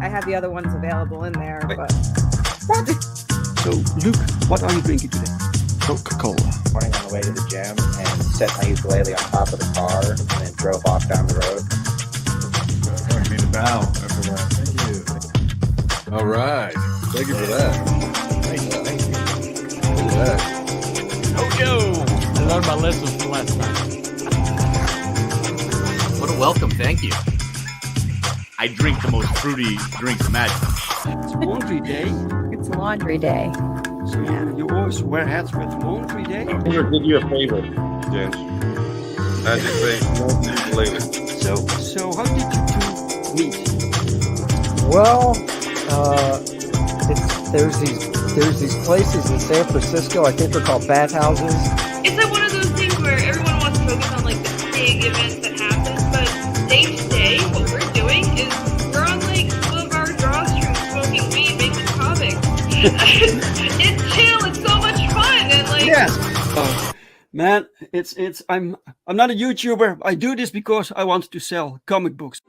I have the other ones available in there. Wait. But What? So, Luke, what are you drinking today? Coca-Cola. Morning on the way to the gym and set my ukulele on top of the car and then drove off down the road. I need a bow after that. Thank you. All right. Thank you for that. Thank you. Look at that. Yo! I learned my lesson from last time. What a welcome, thank you. I drink the most fruity drinks imaginable. It's laundry day. it's laundry day. So you always wear hats with laundry day? I'm here to do you a favor, James. I just say, later. So how did you two meet? Well, there's these places in San Francisco. I think they're called bathhouses. It's like one of those things where everyone wants to focus on like the big events that happen, but day to day, what we're doing is we're on like some of our drawstrings, smoking weed, making comics. It's chill. It's so much fun, and like Yes. Man, I'm not a YouTuber. I do this because I want to sell comic books.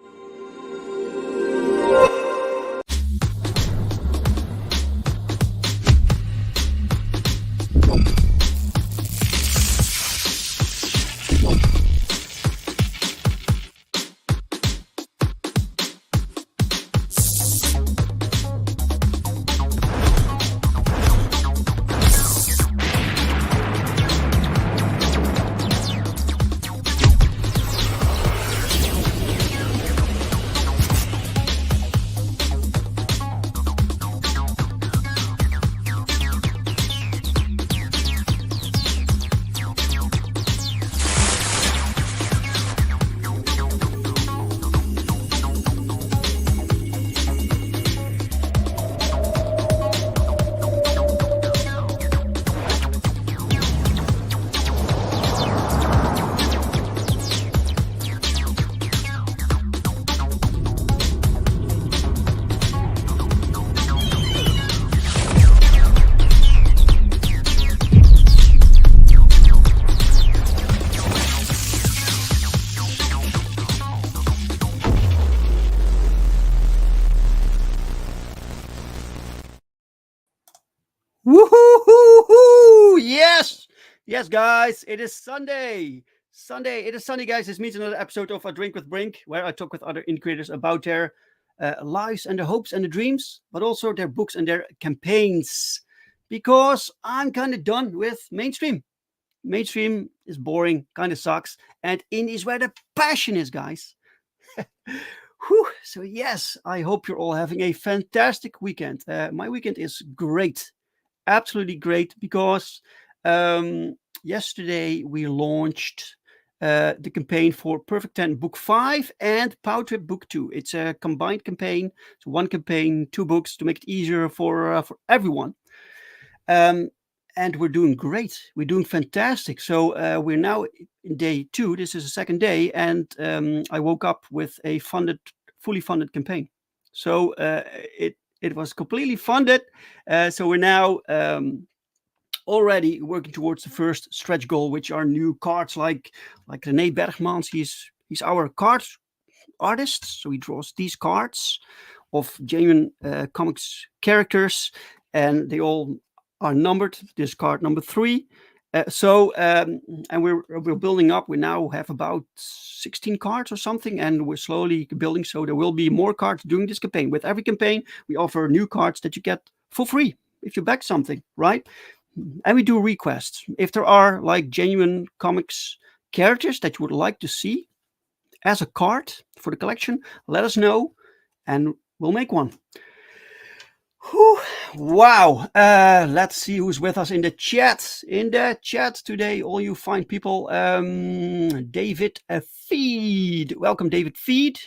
Woohoo! Yes! Yes, guys, it is Sunday. It is Sunday, guys. This means another episode of A Drink With Brink, where I talk with other indie creators about their lives and their hopes and their dreams, but also their books and their campaigns. Because I'm kind of done with mainstream. Mainstream is boring, kind of sucks, and indie is where the passion is, guys. Whew. So yes, I hope you're all having a fantastic weekend. My weekend is great. Absolutely great, because yesterday we launched the campaign for Perfect 10 Book 5 and POWERTRIP Book 2. It's a combined campaign. So one campaign, 2 books to make it easier for everyone. And we're doing great. We're doing fantastic. So we're now in day 2. This is the second day. And I woke up with a fully funded campaign. So it was completely funded. So we're now already working towards the first stretch goal, which are new cards like René Bergmans. He's our card artist. So he draws these cards of genuine comics characters, and they all are numbered. This card number 3. And we're building up. We now have about 16 cards or something, and we're slowly building. So there will be more cards during this campaign. With every campaign, we offer new cards that you get for free if you back something, right? And we do requests. If there are like genuine comics characters that you would like to see as a card for the collection, let us know, and we'll make one. Whew. Wow. Let's see who's with us in the chat. In the chat today, all you fine people. David Feed. Welcome, David Feed.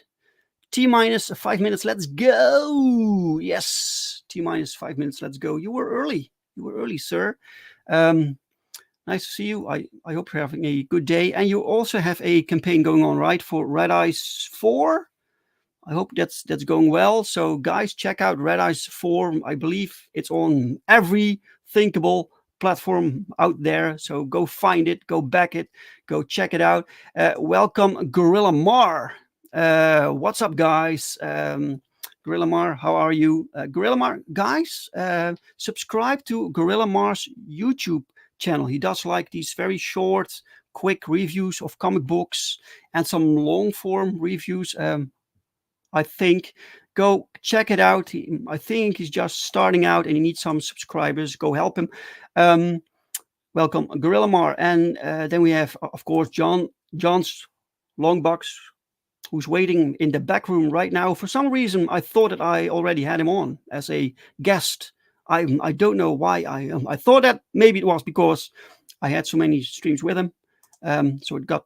T-minus 5 minutes. Let's go. Yes. T-minus 5 minutes. Let's go. You were early. You were early, sir. Nice to see you. I hope you're having a good day. And you also have a campaign going on, right? For Red Eyes 4. I hope that's going well. So guys, check out Red Eyes 4. I believe it's on every thinkable platform out there. So go find it, go back it, go check it out. Welcome, Gorilla Mar. What's up, guys? Gorilla Gorilla Mar, how are you? Gorilla Mar, guys, subscribe to Gorilla Mar's YouTube channel. He does like these very short, quick reviews of comic books and some long form reviews. I think go check it out. I think he's just starting out and he needs some subscribers. Go help him. Welcome, Gorilla Mar. And then we have, of course, John's Longbox, who's waiting in the back room right now. For some reason, I thought that I already had him on as a guest. I don't know why. I thought that maybe it was because I had so many streams with him. So it got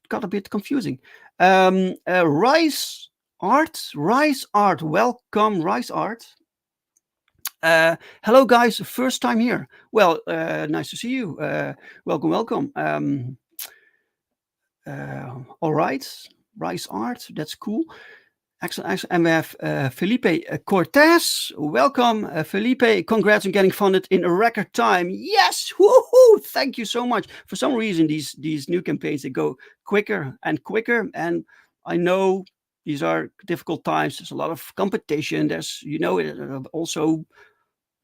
a bit confusing. Rice Art, welcome, Rice Art. Hello guys, first time here. Well, nice to see you. Welcome. All right, Rice Art, that's cool. Excellent. And we have Felipe Cortez. Welcome, Felipe. Congrats on getting funded in a record time. Yes, woohoo! Thank you so much. For some reason, these new campaigns, they go quicker and quicker. And I know these are difficult times. There's a lot of competition. There's, also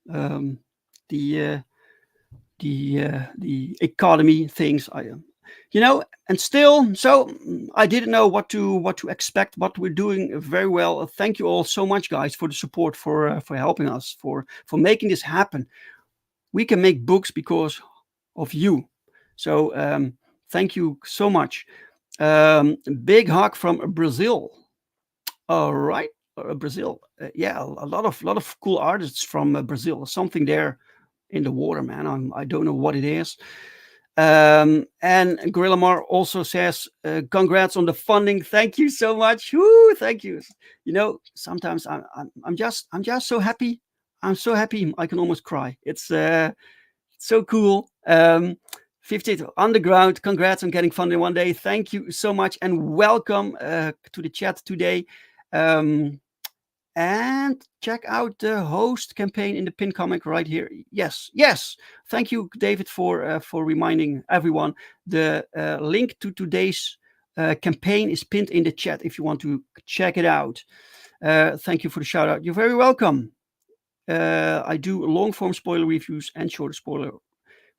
the economy things. And still, so I didn't know what to expect, but we're doing very well. Thank you all so much, guys, for the support, for helping us, for making this happen. We can make books because of you. So thank you so much. Big hug from Brazil. All right, Brazil. Yeah, a lot of cool artists from Brazil. Something there in the water, man. I don't know what it is. And Gorilla Mar also says, congrats on the funding. Thank you so much. Woo, thank you. Sometimes I'm just so happy. I'm so happy I can almost cry. It's so cool. 58 Underground, congrats on getting funded one day. Thank you so much and welcome to the chat today. And check out the host campaign in the pin comic right here. Yes. Thank you, David, for reminding everyone. The link to today's campaign is pinned in the chat if you want to check it out. Thank you for the shout out. You're very welcome. I do long form spoiler reviews and shorter spoiler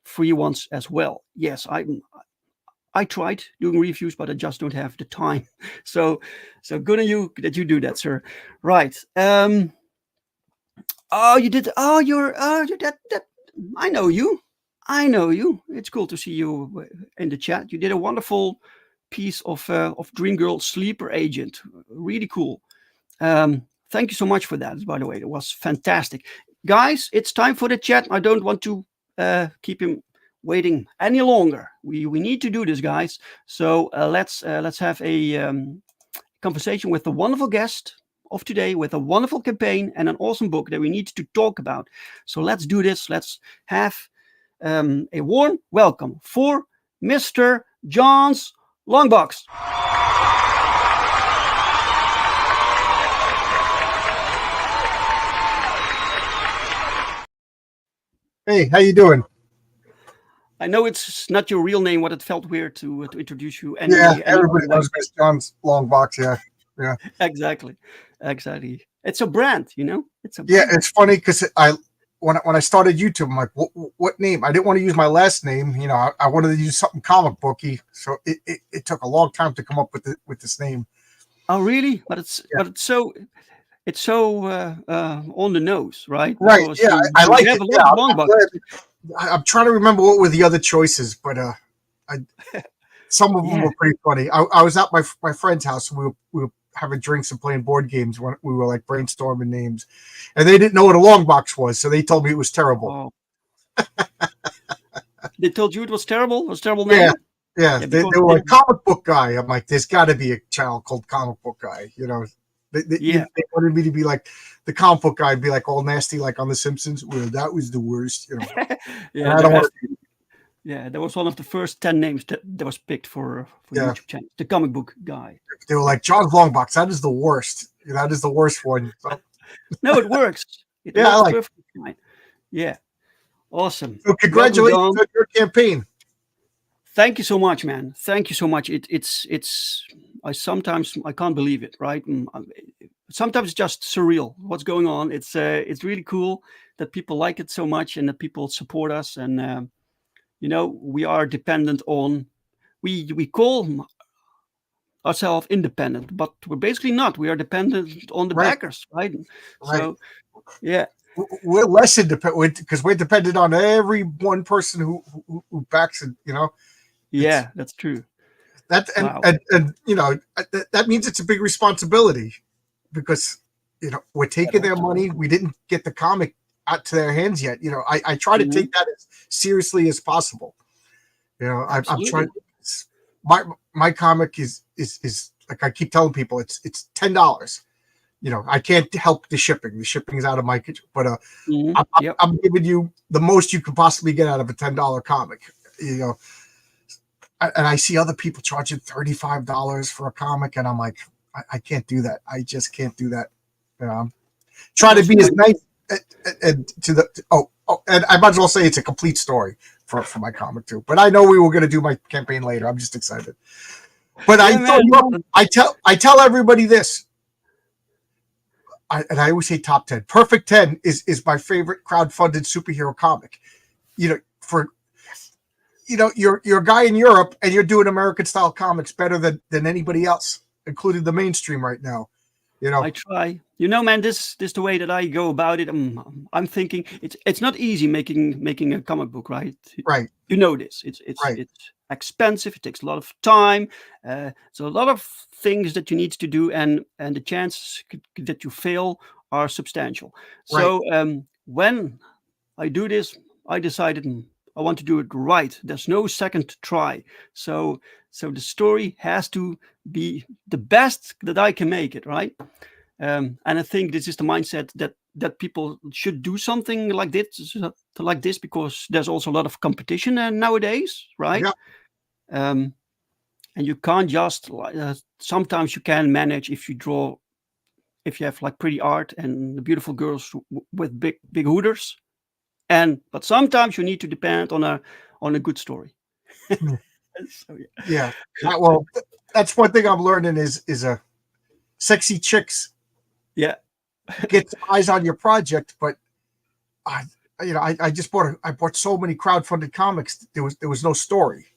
free ones as well. Yes, I tried doing reviews, but I just don't have the time. So good on you that you do that, sir. Right. Oh, you did. Oh, you're that. I know you. It's cool to see you in the chat. You did a wonderful piece of Dream Girl Sleeper Agent. Really cool. Thank you so much for that. By the way, it was fantastic, guys. It's time for the chat. I don't want to keep him waiting any longer. We need to do this, guys. So let's have a conversation with the wonderful guest of today, with a wonderful campaign and an awesome book that we need to talk about. So let's do this. Let's have a warm welcome for Mr. John's Longbox. Hey, how you doing? I know it's not your real name, but it felt weird to introduce you. Everybody knows Mr. John's Longbox. Yeah. Exactly. It's a brand, It's a brand. Yeah, it's funny because when I started YouTube, I'm like, what name? I didn't want to use my last name. I wanted to use something comic booky, so it took a long time to come up with this name. Oh, really? But it's so on the nose, right? Right. Because I like it. Yeah, I'm trying to remember what were the other choices, but some of them were pretty funny. I was at my friend's house, and we were having drinks and playing board games when we were like brainstorming names, and they didn't know what a Longbox was, so they told me it was terrible. Oh. They told you it was terrible? It was terrible name? Yeah. They were like, comic book guy. I'm like, there's got to be a channel called Comic Book Guy, They wanted me to be like the comic book guy, be like all nasty, like on The Simpsons. Well, that was the worst, Yeah, I don't want to. Yeah, that was one of the first 10 names that was picked for YouTube channel. The Comic Book Guy. They were like, John's Longbox. That is the worst. That is the worst one. So. No, it works. I like it. Fine. Yeah, awesome. So congratulations on your campaign. Thank you so much, man. Thank you so much. It's. I sometimes can't believe it. Right. sometimes it's just surreal what's going on. It's really cool that people like it so much and that people support us. And we are dependent on. We call ourselves independent, but we're basically not. We are dependent on the Right. backers, right? Right. So, yeah. We're less independent because we're dependent on every one person who backs it. Yeah, that's true. That Wow. and that means it's a big responsibility because we're taking their money. We didn't get the comic out to their hands yet. I try to take that as seriously as possible. I'm trying. My comic is like I keep telling people it's $10. I can't help the shipping. The shipping is out of my kitchen, but I'm giving you the most you could possibly get out of a $10 comic. And I see other people charging $35 for a comic, and I'm like, I can't do that. I just can't do that. Try to be as nice and to the and I might as well say it's a complete story for my comic too. But I know we were going to do my campaign later. I'm just excited. But I tell everybody this. And I always say top 10. Perfect 10 is my favorite crowdfunded superhero comic. You're a guy in Europe and you're doing American style comics better than anybody else, including the mainstream right now. I try. Man, this the way that I go about it. I'm thinking it's not easy making a comic book, right? Right. This. It's expensive. It takes a lot of time. So a lot of things that you need to do, and the chances that you fail are substantial. So when I do this, I decided I want to do it right. There's no second try. So the story has to be the best that I can make it, right? And I think this is the mindset that people should do something like this because there's also a lot of competition nowadays, right? Yeah. And you can't just sometimes you can manage if you have like pretty art and beautiful girls with big hooters, but sometimes you need to depend on a good story. So, yeah. Well, that's one thing I'm learning is a sexy chicks. Yeah. Get eyes on your project, but I bought so many crowdfunded comics. There was no story.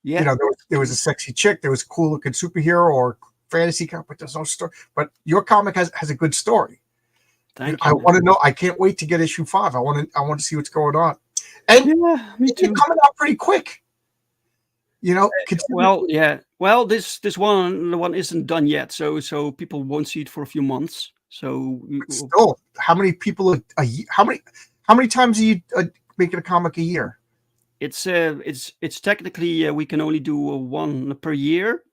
Yeah. There was a sexy chick, there was a cool looking superhero or fantasy comic, but there's no story. But your comic has a good story. Thank you. I want to know. I can't wait to get issue 5. I want to see what's going on. And me too. You're coming out pretty quick. Well, yeah. Well, this one isn't done yet, so people won't see it for a few months. So still, how many people? How many times are you making a comic a year? It's technically we can only do one per year,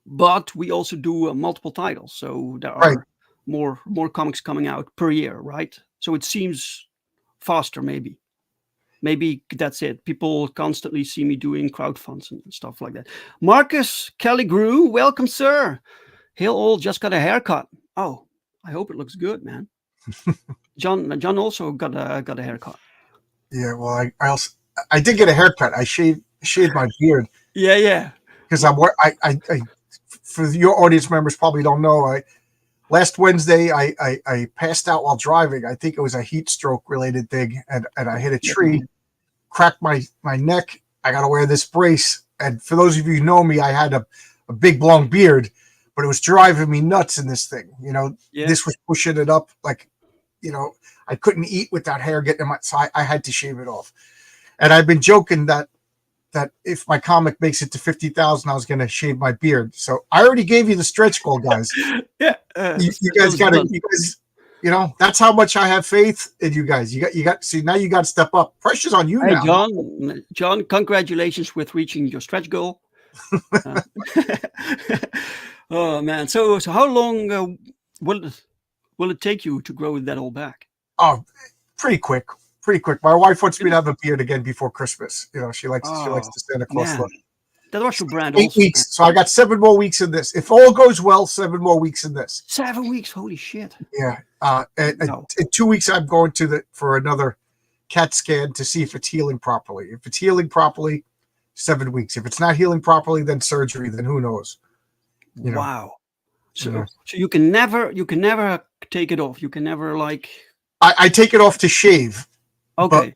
but we also do multiple titles. So there are more comics coming out per year, right? So it seems faster, maybe. Maybe that's it. People constantly see me doing crowdfunds and stuff like that. Marcus Kelly Grew, welcome, sir. He'll all just got a haircut. Oh, I hope it looks good, man. John also got a haircut. Yeah, well, I did get a haircut. I shaved my beard. Yeah. Because I for your audience members probably don't know. Last Wednesday I passed out while driving. I think it was a heat stroke related thing, and I hit a tree. Cracked my neck. I got to wear this brace. And for those of you who know me, I had a big long beard, but it was driving me nuts in this thing. This was pushing it up. Like, I couldn't eat with that hair getting in my, so I had to shave it off. And I've been joking that if my comic makes it to 50,000, I was going to shave my beard. So I already gave you the stretch goal, guys. Yeah. You guys got to, that's how much I have faith in you guys. You got. See, now you got to step up. Pressure's on you now. John, congratulations with reaching your stretch goal. Oh man. So how long will it take you to grow that all back? Oh, pretty quick. My wife wants me to have a beard again before Christmas. She likes the Santa Claus look. That was your brand. 8 weeks. So I got 7 more weeks in this. If all goes well, 7 more weeks in this. 7 weeks. Holy shit. Yeah. In 2 weeks, I'm going for another CAT scan to see if it's healing properly. If it's healing properly, 7 weeks. If it's not healing properly, then surgery. Then who knows? Wow. So you can never take it off. You can never like. I take it off to shave. Okay.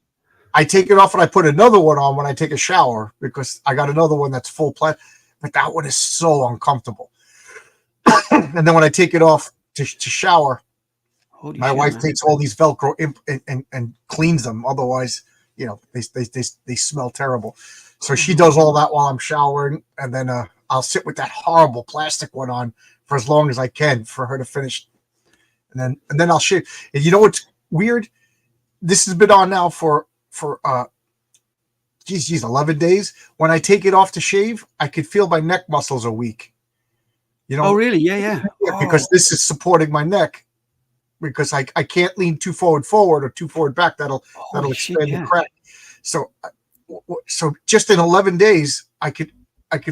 I take it off and I put another one on when I take a shower because I got another one that's full plastic. But that one is so uncomfortable. And then when I take it off to shower, my wife takes all these Velcro and cleans them. Otherwise, they smell terrible. So she does all that while I'm showering, and then I'll sit with that horrible plastic one on for as long as I can for her to finish. And then I'll shave. And you know what's weird? This has been on now for 11 days. When I take it off to shave, I could feel my neck muscles are weak. Oh, really? Yeah. Because this is supporting my neck. Because I can't lean too forward or too forward back. That'll expand the crack. So just in 11 days, I could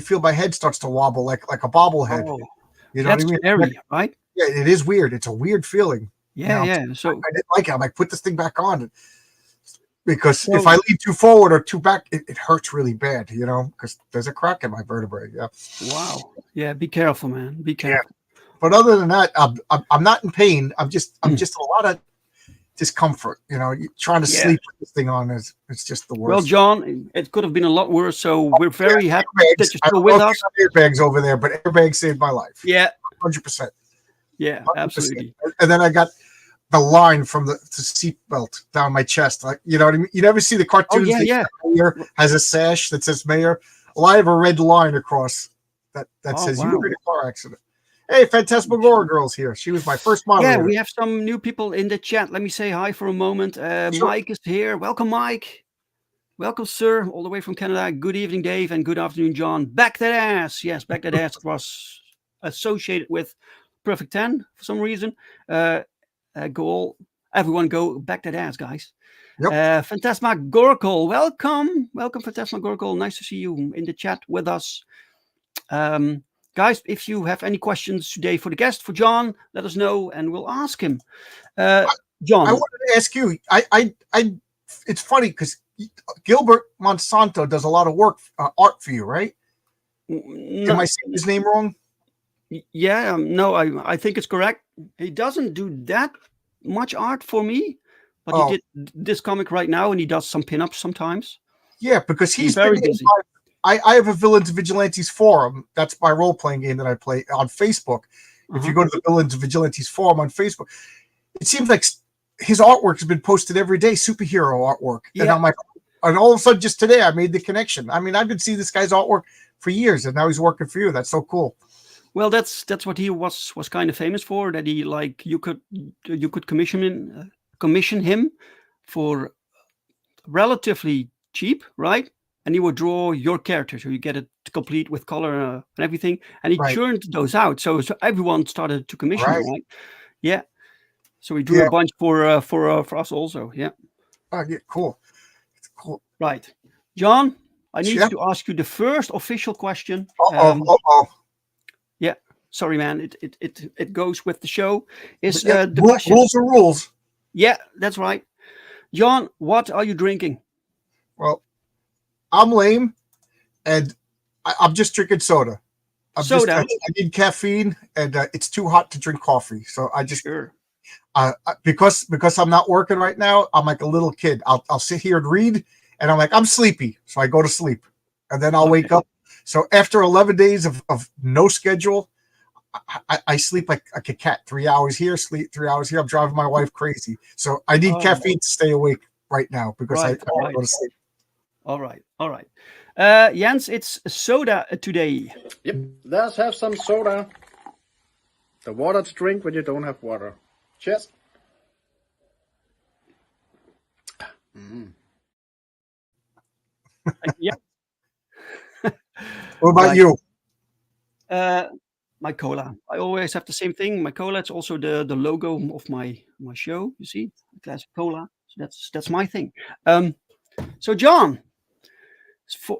feel my head starts to wobble like a bobblehead. Oh, you know that's what I mean? Scary, right? Yeah, it is weird. It's a weird feeling. Yeah. So I didn't like it. I'm like, put this thing back on. Because if I lean too forward or too back, it hurts really bad, because there's a crack in my vertebrae. Yeah. Wow. Yeah. Be careful, man. Be careful. Yeah. But other than that, I'm not in pain. I'm just a lot of discomfort. Trying to sleep with this thing on it's just the worst. Well, John, it could have been a lot worse. So we're very happy that you're still with us. Airbags over there, but airbags saved my life. Yeah. 100%. Yeah, 100%. Absolutely. And then I got the line from the seatbelt down my chest. Like, you know what I mean? You never see the cartoons. Oh, yeah. Mayor has a sash that says mayor. Well, I have a red line across that says you were in a car accident. Hey, Phantasmagoria Girl's here. She was my first moderator. Yeah, we have some new people in the chat. Let me say hi for a moment. Sure. Mike is here. Welcome, Mike. Welcome, sir, all the way from Canada. Good evening, Dave, and good afternoon, John. Back that ass. Yes, back that ass was associated with Perfect 10 for some reason. Everyone go back that ass, guys. Yep. Phantasmagorical, welcome, Phantasmagorical. Nice to see you in the chat with us. Guys, if you have any questions today for the guest, for John, let us know and we'll ask him. John, I wanted to ask you. It's funny because Gilbert Monsanto does a lot of work, art for you, right? Am I saying his name wrong? Yeah, no, I think it's correct. He doesn't do that much art for me, but he did this comic right now, and he does some pinups sometimes. Yeah, because he's very busy. I have a Villains and Vigilantes forum. That's my role-playing game that I play on Facebook. If you go to the Villains and Vigilantes forum on Facebook, it seems like his artwork has been posted every day, superhero artwork. Yeah. And I'm like, and all of a sudden, just today, I made the connection. I mean, I've been seeing this guy's artwork for years, and now he's working for you. That's so cool. Well, that's what he was kind of famous for. That he you could commission him for relatively cheap, right? And he would draw your character, so you get it complete with color and everything. And he churned those out, so everyone started to commission him, right? Yeah. So he drew a bunch for us also. Yeah. Oh, yeah, cool. It's cool. Right, John. I need to ask you the first official question. Yeah. Sorry, man. It goes with the show. The question. Rules are rules. Yeah, that's right. John, what are you drinking? Well, I'm lame, and I'm just drinking soda. I need caffeine, and it's too hot to drink coffee. So I just because I'm not working right now, I'm like a little kid. I'll sit here and read, and I'm like, I'm sleepy, so I go to sleep, and then I'll wake up. So after 11 days of no schedule, I sleep like a cat. 3 hours here, sleep 3 hours here. I'm driving my wife crazy. So I need caffeine to stay awake right now because I want to go to sleep. All right. Jens, it's soda today. Yep, let's have some soda. The water to drink when you don't have water. Cheers. Yeah. What about you? My cola. I always have the same thing. My cola. It's also the logo of my show. You see, classic cola. So that's my thing. So John.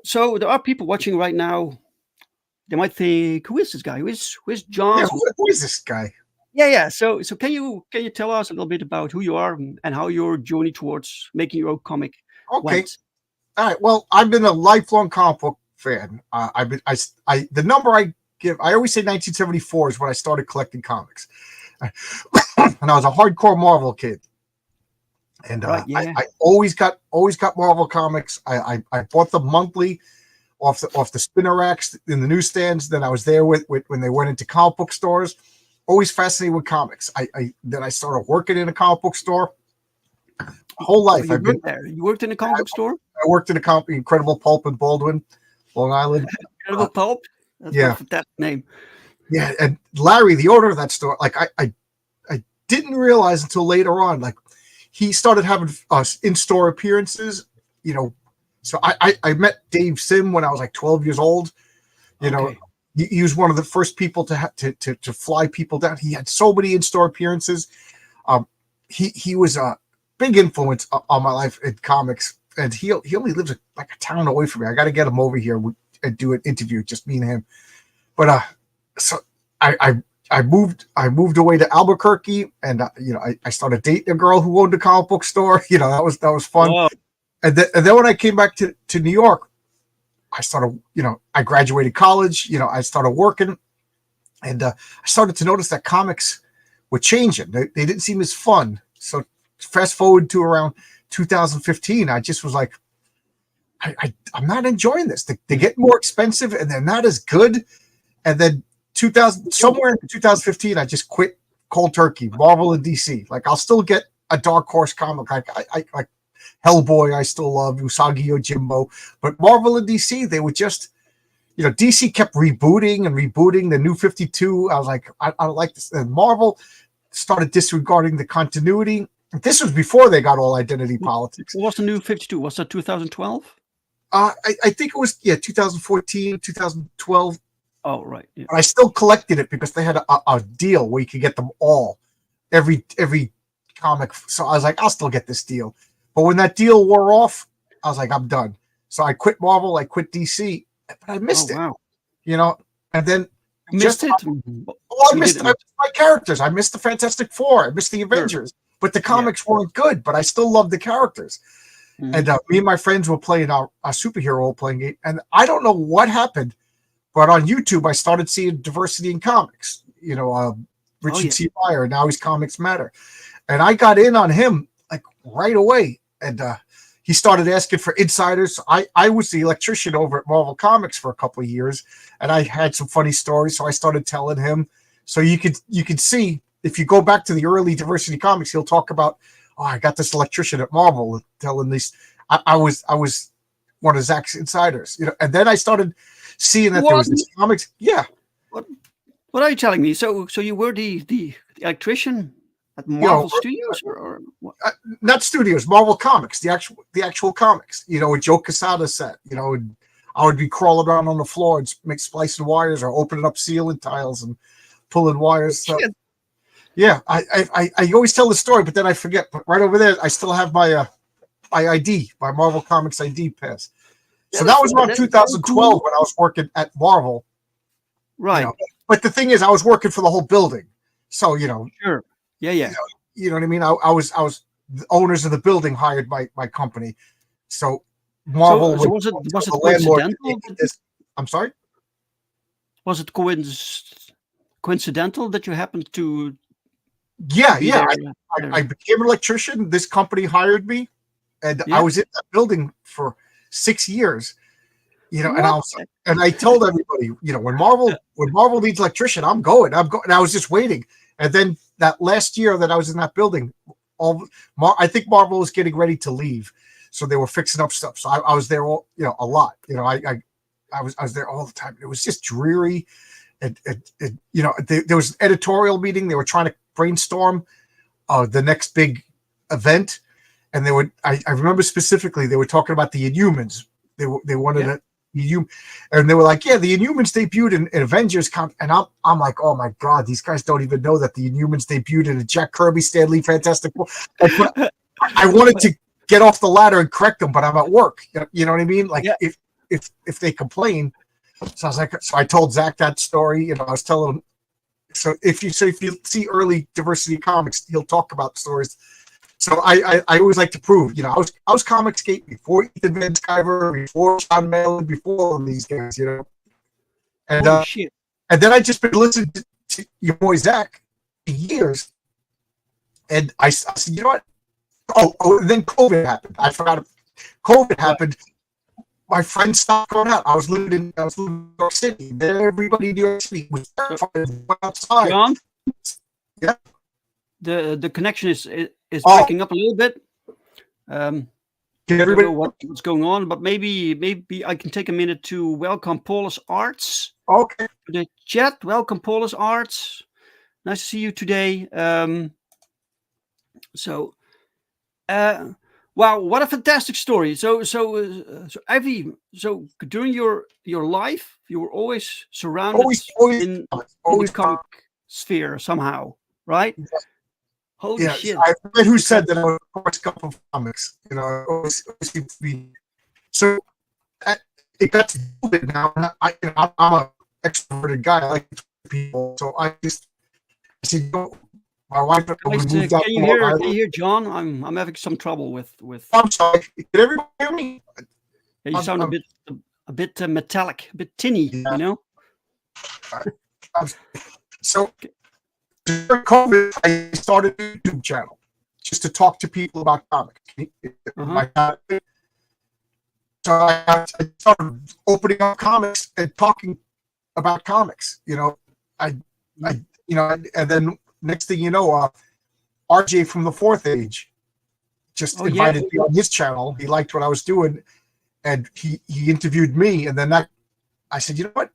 So there are people watching right now. They might think, "Who is this guy? Who is John? Yeah, who is this guy?" Yeah. So can you tell us a little bit about who you are and how your journey towards making your own comic went? All right. Well, I've been a lifelong comic book fan. The number I give. I always say 1974 is when I started collecting comics, and I was a hardcore Marvel kid. And I always got Marvel comics. I bought them monthly off the spinner racks in the newsstands. Then I was there with when they went into comic book stores. Always fascinated with comics. Then I started working in a comic book store. Whole life I've been there. You worked in a comic book store? I worked in a company, Incredible Pulp in Baldwin, Long Island. Incredible Pulp? That's a fantastic name. Yeah, and Larry, the owner of that store, like I didn't realize until later on, like he started having in-store appearances, you know. So I met Dave Sim when I was like 12 years old. You know, he was one of the first people to fly people down. He had so many in-store appearances. He was a big influence on my life in comics, and he only lives like a town away from me. I got to get him over here and do an interview, just me and him. But so I moved away to Albuquerque, and you know, I started dating a girl who owned a comic book store. You know, that was fun. Wow. And then when I came back to New York, I started, you know, I graduated college. You know, I started working, and I started to notice that comics were changing. They didn't seem as fun. So fast forward to around 2015, I just was like, I'm not enjoying this. They get more expensive, and they're not as good. And then somewhere in 2015, I just quit cold turkey, Marvel and DC. Like, I'll still get a Dark Horse comic. Like Hellboy, I still love Usagi Yojimbo, but Marvel and DC, they were just, you know, DC kept rebooting the New 52. I was like, I don't like this. And Marvel started disregarding the continuity. This was before they got all identity politics. What was the New 52? Was that 2012? I think it was 2014, 2012. Oh, right. Yeah. But I still collected it because they had a deal where you could get them all, every comic. So I was like, I'll still get this deal. But when that deal wore off, I was like, I'm done. So I quit Marvel, I quit DC, but I missed it. Wow. You know, and then I missed my characters. I missed the Fantastic Four. I missed the Avengers. Sure. But the comics weren't good, but I still loved the characters. Mm-hmm. And me and my friends were playing a superhero role-playing game. And I don't know what happened, but on YouTube, I started seeing diversity in comics. You know, Richard C. Meyer, now he's Comics Matter. And I got in on him like right away. And he started asking for insiders. I was the electrician over at Marvel Comics for a couple of years, and I had some funny stories. So I started telling him. So you could see, if you go back to the early diversity comics, he'll talk about, I got this electrician at Marvel telling these. I was one of Zach's insiders, you know. And then I started seeing that there was this comics. Yeah. What are you telling me? So you were the electrician at Marvel Studios, or what? Not studios, Marvel Comics, the actual comics. You know, with Joe Quesada set. You know, and I would be crawling around on the floor and splicing wires, or opening up ceiling tiles and pulling wires. So, yeah, I always tell the story, but then I forget. But right over there, I still have my ID, my Marvel Comics ID pass. So that was around 2012 when I was working at Marvel. Right. You know? But the thing is, I was working for the whole building. So, you know. Sure. Yeah. You know what I mean? I was the owners of the building hired my company. So Marvel was it coincidental? I'm sorry? Was it coincidental that you happened to? Yeah. I became an electrician. This company hired me, and I was in that building for 6 years. You know, and I told everybody, you know, when Marvel needs electrician, I'm going. And I was just waiting. And then that last year that I was in that building, I think Marvel was getting ready to leave, so they were fixing up stuff. So I was there, a lot. You know, I was there all the time. It was just dreary, and you know, there was an editorial meeting. They were trying to brainstorm the next big event, and I remember specifically they were talking about the Inhumans. They wanted a and they were like, the Inhumans debuted in Avengers and I'm like, oh my god, these guys don't even know that the Inhumans debuted in a Jack Kirby, Stan Lee Fantastic Four. I wanted to get off the ladder and correct them, but I'm at work. You know what I mean? Like, if they complain. So I was like, so I told Zach that story. You know, I was telling him. So if you see early diversity comics, he'll talk about stories. So I always like to prove, you know, I was Comicsgate before Ethan Van Sciver, before Sean Malin, before all of these guys, you know. And shit. And then I just been listening to your boy Zach for years. And I said, you know what? Oh, and then COVID happened. I forgot. COVID happened. My friends stopped going out. I was living in New York City. Everybody in New York City was outside. John? Yeah. The connection is breaking up a little bit. Can I don't everybody? know what's going on, but maybe I can take a minute to welcome Paulus Arts Okay. to the chat. Welcome, Paulus Arts. Nice to see you today. Wow, what a fantastic story! So during your life, you were always surrounded in the comic sphere somehow, right? Holy shit! I forget who said that I was the first couple of comics. You know, always seemed to be. So it got to do it now. I'm an extroverted guy. I like to talk to people, so I said, you know, my wife Guys, moved out. can you hear John? I'm having some trouble with. I'm sorry. Did everybody hear me? Yeah, you sound a bit metallic, a bit tinny. Yeah. You know. So during COVID, I started a YouTube channel just to talk to people about comics. So I started opening up comics and talking about comics. You know, and then next thing you know, RJ from the Fourth Age just invited me on his channel. He liked what I was doing, and he interviewed me. And then I said, you know what?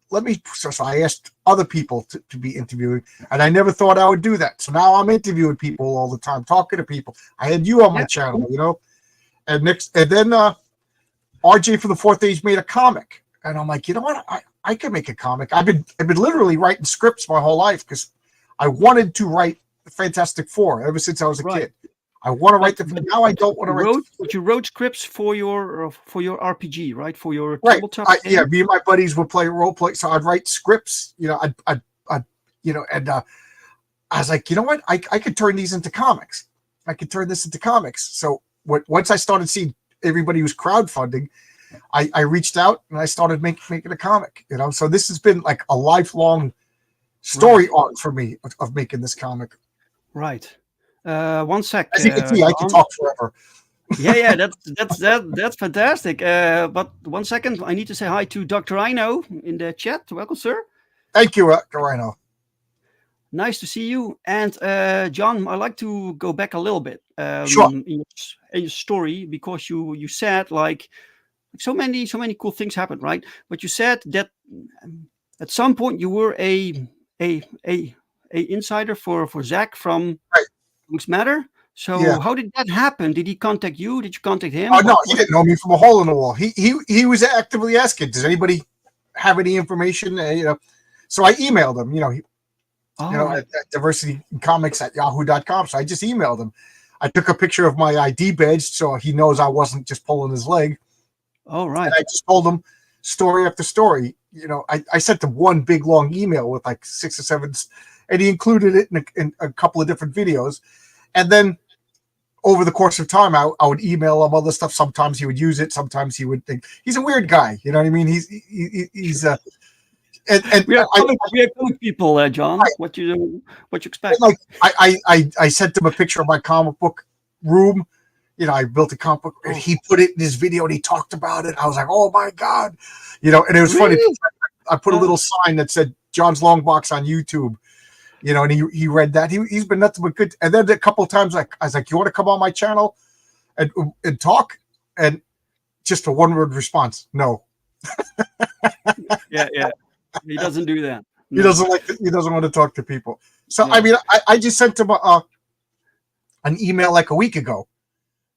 So I asked other people to be interviewing, and I never thought I would do that. So now I'm interviewing people all the time, talking to people. I had you on my channel, you know, and then RJ from the Fourth Age made a comic, and I'm like, you know what? I can make a comic. I've been literally writing scripts my whole life because I wanted to write the Fantastic Four ever since I was a kid. I want to write now I don't want to write. But you wrote scripts for your RPG, right? For your right. tabletop game? Yeah, me and my buddies would play role play, so I'd write scripts. You know, I'd you know, and I was like, you know what? I could turn these into comics. I could turn this into comics. So once I started seeing everybody was crowdfunding, I reached out and I started making a comic. You know, so this has been like a lifelong story arc for me of making this comic. Right. 1 sec. As you can see, I can talk forever. Yeah, that's fantastic. But 1 second, I need to say hi to Dr. Rhino in the chat. Welcome, sir. Thank you, Dr. Rhino. Nice to see you. And John, I'd like to go back a little bit Sure. in your story, because you said like so many cool things happened, right? But you said that at some point you were a insider for Zach from Comics Matter. So how did that happen? Did he contact you? Did you contact him? Oh no, he didn't know me from a hole in the wall. He was actively asking, does anybody have any information? You know, so I emailed him. You know, at diversitycomics@yahoo.com. So I just emailed him. I took a picture of my ID badge so he knows I wasn't just pulling his leg. Oh right. And I just told him story after story. You know, I sent him one big long email with like 6 or 7, and he included it in a couple of different videos. And then over the course of time, I would email him other stuff. Sometimes he would use it. Sometimes he would think he's a weird guy. You know what I mean? He's and we are comic people, John. Right. What you expect? Like I sent him a picture of my comic book room. You know, I built a comic book, and he put it in his video, and he talked about it. I was like, oh my god, you know. And it was funny. I put a little sign that said John's Longbox on YouTube. You know, and he read that. He's been nothing but good. And then a couple of times, like I was like, "You want to come on my channel and talk?" And just a one-word response: "No." yeah. He doesn't do that. No. He doesn't like. He doesn't want to talk to people. So I mean, I just sent him an email like a week ago.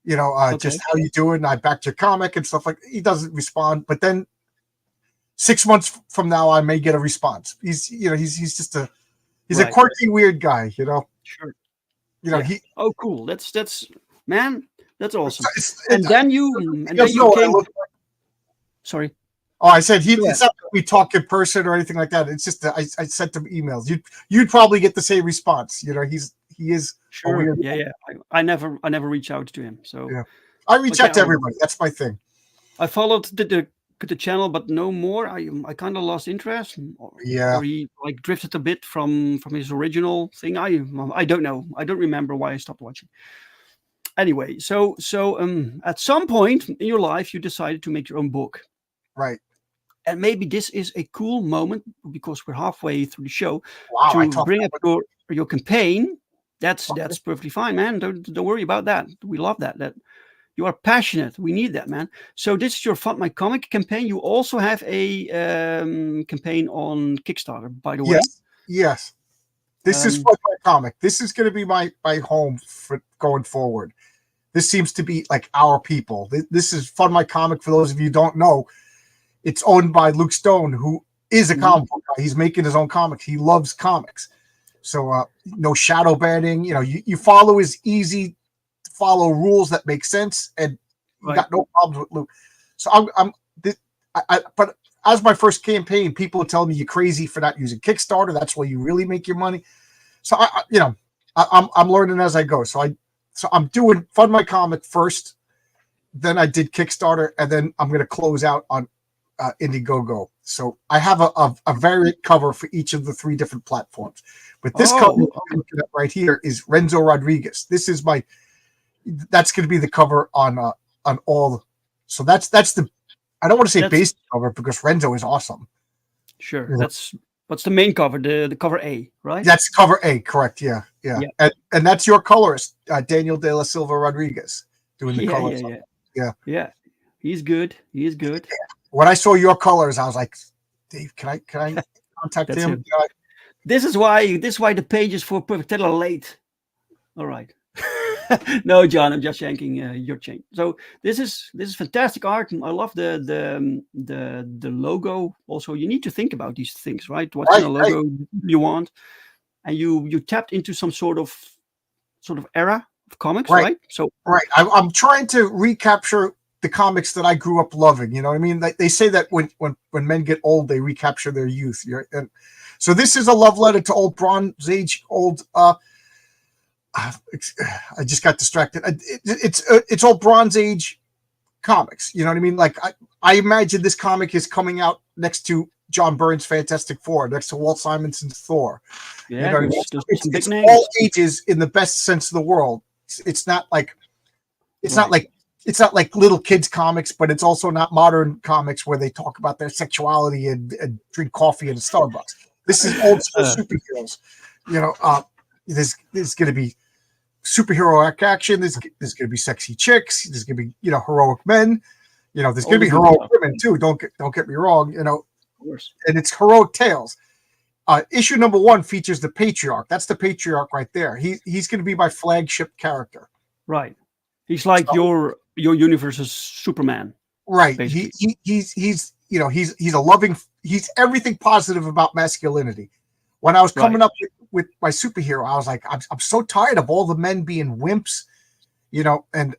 You know, just how you doing? I backed your comic and stuff like. He doesn't respond, but then 6 months from now, I may get a response. He's just a. He's a quirky, weird guy, you know. Sure. You know cool. That's man. That's awesome. And then you came. Sorry. Oh, I said it's not that we talk in person or anything like that. It's just that I sent him emails. You'd probably get the same response. You know, he is sure. Weird Yeah. I never reach out to him. So I reach out to everybody. That's my thing. I followed the at the channel, but no more. I kind of lost interest, Yeah. or he like drifted a bit from his original thing. I don't know. I don't remember why I stopped watching. Anyway, so at some point in your life, you decided to make your own book, Right. and maybe this is a cool moment because we're halfway through the show Wow. to bring up your campaign. That's perfectly fine, man. Don't worry about that. We love that. That you are passionate. We need that, man. So this is your FundMyComic campaign. You also have a campaign on Kickstarter, by the way. Yes. This is FundMyComic. This is going to be my home for going forward. This seems to be like our people. This is FundMyComic. For those of you who don't know, it's owned by Luke Stone, who is a comic book guy. He's making his own comics. He loves comics. So no shadow banning. You know, you follow his easy to follow rules that make sense, and you got no problems with Luke. So but as my first campaign, people are telling me you're crazy for not using Kickstarter. That's where you really make your money. So I'm learning as I go. So I'm doing FundMyComic first, then I did Kickstarter, and then I'm going to close out on Indiegogo. So I have a variant cover for each of the 3 different platforms. But this cover I'm looking at right here is Renzo Rodriguez. This is that's going to be the cover on all. So that's the, I don't want to say basic cover because Renzo is awesome. Sure. You know? What's the main cover? The cover A, right? That's cover A, correct? Yeah. And that's your colorist, Daniel De La Silva Rodriguez, doing the colors. Yeah. He's good. He is good. When I saw your colors, I was like, Dave, can I contact him? This is why the pages for Perfect 10 are late. All right. No, John, I'm just yanking your chain. So this is fantastic art. I love the logo. Also, you need to think about these things, right? What kind of logo you want, and you tapped into some sort of era of comics, right? So I'm trying to recapture the comics that I grew up loving. You know what I mean? They say that when men get old, they recapture their youth. And so this is a love letter to old Bronze Age, I just got distracted. It's all Bronze Age comics. You know what I mean? Like I imagine this comic is coming out next to John Byrne's Fantastic Four, next to Walt Simonson's Thor. Yeah, you know it's all ages in the best sense of the world. It's not like not like little kids comics, but it's also not modern comics where they talk about their sexuality and drink coffee at a Starbucks. This is old school superheroes. You know, there's going to be superhero action. There's going to be sexy chicks. There's going to be heroic men. There's going to be heroic women too. Don't get me wrong. Of course. And it's heroic tales. Issue number 1 features the Patriarch. That's the Patriarch right there. He's going to be my flagship character. Right. He's like your universe's Superman. Right. He's a loving. He's everything positive about masculinity. When I was coming up with my superhero, I was like, I'm so tired of all the men being wimps, and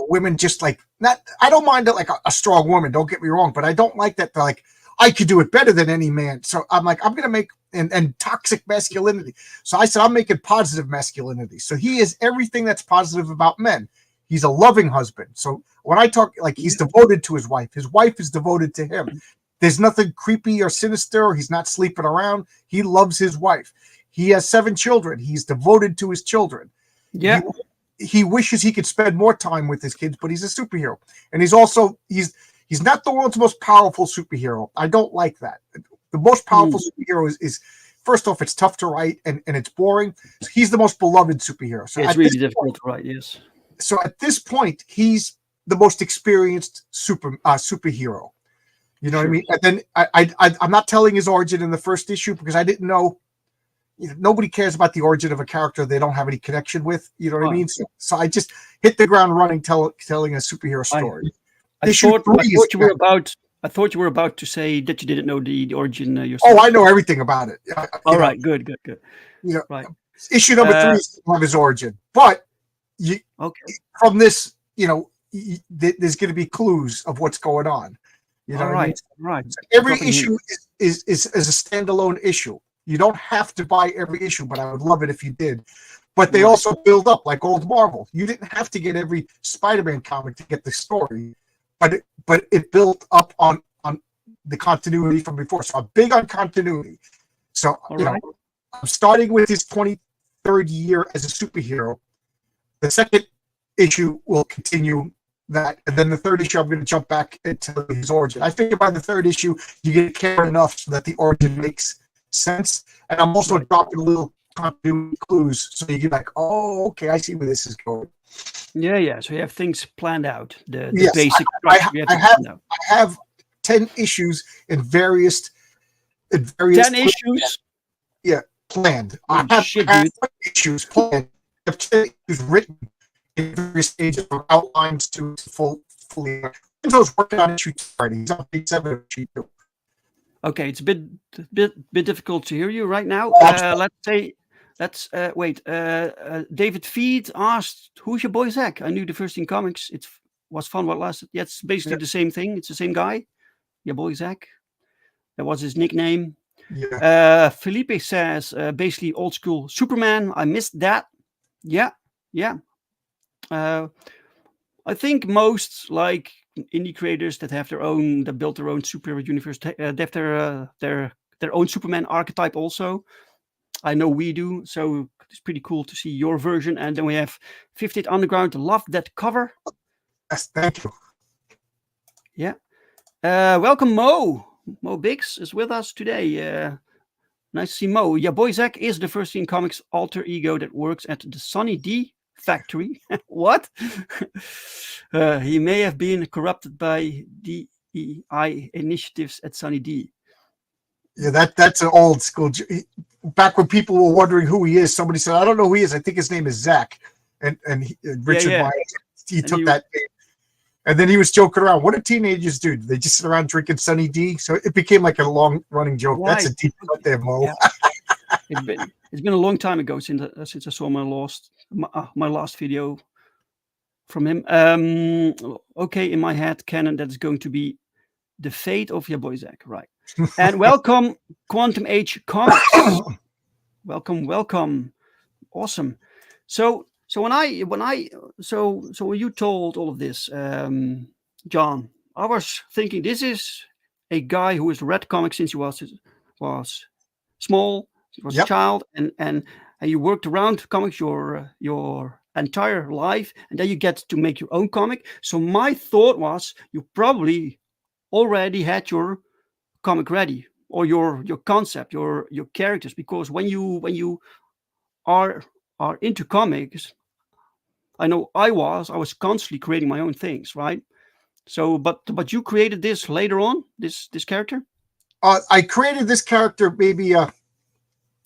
women just like not. I don't mind it like a strong woman. Don't get me wrong, but I don't like that. They're like, I could do it better than any man. So I'm like, I'm gonna make and toxic masculinity. So I said, I'm making positive masculinity. So he is everything that's positive about men. He's a loving husband. So when I talk, like, he's devoted to his wife is devoted to him. There's nothing creepy or sinister, or he's not sleeping around. He loves his wife. He has 7 children. He's devoted to his children. Yeah. He wishes he could spend more time with his kids, but he's a superhero. And he's also, he's not the world's most powerful superhero. I don't like that. The most powerful superhero is first off, it's tough to write and it's boring. So he's the most beloved superhero. So it's really difficult to write, yes. So at this point, he's the most experienced superhero. You know what I mean? And then I'm not telling his origin in the first issue because I didn't know. Nobody cares about the origin of a character they don't have any connection with. You know what I mean? So I just hit the ground running, telling a superhero story. I thought you were about to say that you didn't know the origin yourself. Oh, I know everything about it. All right, good. Right. Issue number 3 is have his origin, but from this, there's going to be clues of what's going on. You know what I mean? Right. So every issue is a standalone issue. You don't have to buy every issue, but I would love it if you did. But they also build up like old Marvel. You didn't have to get every Spider-Man comic to get the story. but it built up on the continuity from before. So I'm big on continuity. So right. I'm starting with his 23rd year as a superhero. The second issue will continue that, and then the third issue I'm going to jump back into his origin. I figure by the third issue you get care enough so that the origin makes sense, and I'm also dropping little continuity clues so you get like, oh, okay, I see where this is going. Yeah. So you have things planned out. The Yes, basic. I have 10 issues in various 10 issues. Yeah, planned. Oh, I have shit, 10 dude. issues planned. I have 10 issues written in various stages from outlines to fully. I was working on issue 2 already. He's on page 7 of issue 2. Okay, it's a bit difficult to hear you right now. Let's wait. David Feed asked, "Who's your boy Zach?" I knew the first in comics. It was fun what lasted. Yeah, it's basically the same thing. It's the same guy. Your boy Zach. That was his nickname. Yeah. Felipe says, basically old school Superman. I missed that. Yeah. I think most like indie creators that built their own superhero universe, they have their own Superman archetype also. I know we do, so it's pretty cool to see your version. And then we have 58 Underground. Love that cover. Yes, thank you. Yeah. Welcome, Mo. Mo Biggs is with us today. Nice to see Mo. Yeah, boy Zach is the first in comics alter ego that works at the Sunny D factory. What? He may have been corrupted by DEI initiatives at Sunny D. Yeah, that's an old school. Back when people were wondering who he is, somebody said, "I don't know who he is. I think his name is Zach." And Richard Myers, he took that name. And then he was joking around. What do teenagers do? They just sit around drinking Sunny D? So it became like a long-running joke. Right. That's a deep cut there, Mo. Yeah. It's been a long time ago since I saw my last video from him. Okay, in my head, canon, that is going to be the fate of your boy Zach, right? And welcome, Quantum Age Comics. Welcome. Awesome. So when you told all of this, John, I was thinking this is a guy who has read comics since he was small, he was a child, and you worked around comics your entire life, and then you get to make your own comic. So my thought was you probably already had your comic ready, or your concept, your characters, because when you are into comics, I know I was constantly creating my own things, right? So but you created this later on, this character? I created this character maybe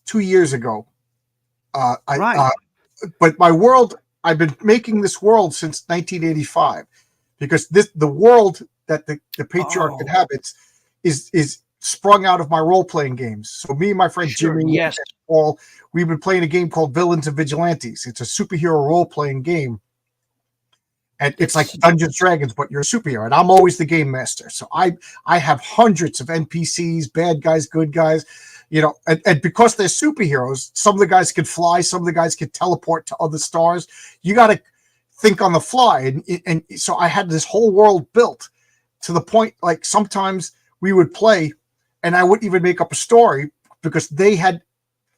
2 years ago. But my world, I've been making this world since 1985, because the world that the patriarch inhabits is sprung out of my role-playing games. So me and my friend Jimmy and Paul, we've been playing a game called Villains and Vigilantes. It's a superhero role-playing game. And it's like Dungeons & Dragons, but you're a superhero. And I'm always the game master. So I have hundreds of NPCs, bad guys, good guys, and because they're superheroes, some of the guys can fly, some of the guys can teleport to other stars. You got to think on the fly. And so I had this whole world built to the point, like sometimes we would play and I wouldn't even make up a story because they had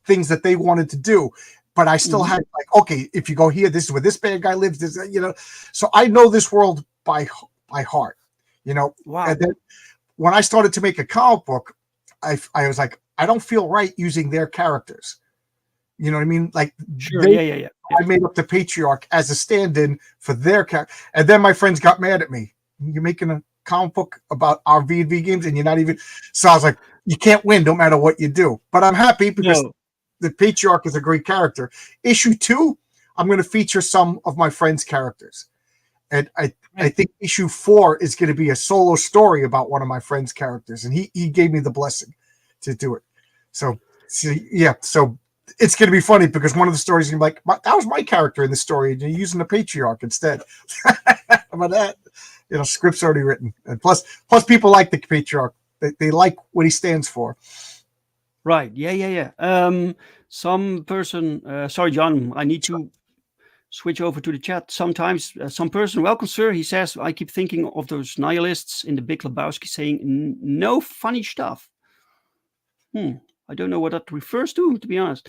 things that they wanted to do. But I still had like, okay, if you go here, this is where this bad guy lives. This, so I know this world by heart, Wow. And then when I started to make a comic book, I was like, I don't feel right using their characters. You know what I mean? Like, sure, yeah. I made up the patriarch as a stand-in for their character, and then my friends got mad at me. You're making a comic book about our V&V games, and you're not even. So I was like, you can't win, no matter what you do. But I'm happy because the patriarch is a great character. Issue 2, I'm going to feature some of my friends' characters, and I think issue 4 is going to be a solo story about one of my friends' characters, and he gave me the blessing to do it. So it's going to be funny because one of the stories is going to be like, that was my character in the story, and you're using the patriarch instead. How about that? Script's already written, and plus people like the patriarch. They like what he stands for. Right. Yeah. Some person. Sorry, John. I need to switch over to the chat. Sometimes some person, welcome sir, he says, I keep thinking of those nihilists in the Big Lebowski saying no funny stuff. I don't know what that refers to be honest.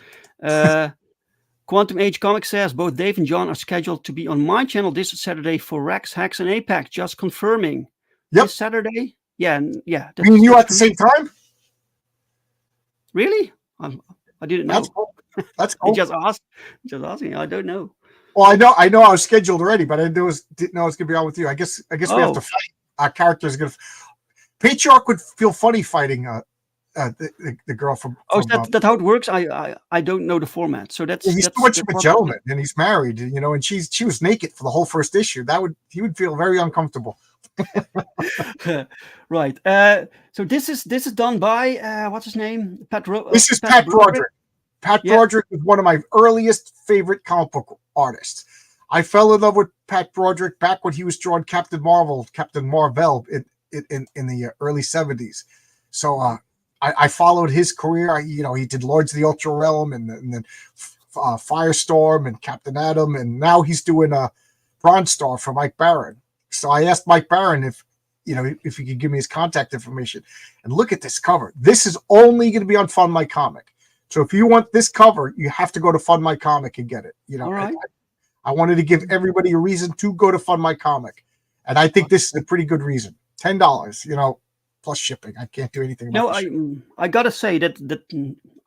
Quantum Age Comics says both Dave and John are scheduled to be on my channel this Saturday for Rex, Hex, and Apex. Just confirming. Yep. This Saturday? Yeah. Me and you at the same time? Really? I didn't know. That's cool. That's cool. Just asking. I don't know. Well, I know I was scheduled already, but I didn't know I was gonna be on with you. I guess we have to fight. Our characters are gonna. Patriarch would feel funny fighting the girl from. Is that how it works? I don't know the format, so that's. He's too much of a gentleman, and he's married, and she was naked for the whole first issue. He would feel very uncomfortable. Right. So this is done by what's his name? This is Pat Broderick. Pat Broderick is one of my earliest favorite comic book artists. I fell in love with Pat Broderick back when he was drawing Captain Marvel in the early 70s. So I followed his career. He did Lords of the Ultra Realm and then Firestorm and Captain Atom, and now he's doing Bronze Star for Mike Barron. So I asked Mike Barron if he could give me his contact information. And look at this cover. This is only going to be on FundMyComic. So if you want this cover, you have to go to FundMyComic and get it. All right. I wanted to give everybody a reason to go to FundMyComic, and I think this is a pretty good reason. $10, plus shipping. I can't do anything about I gotta say that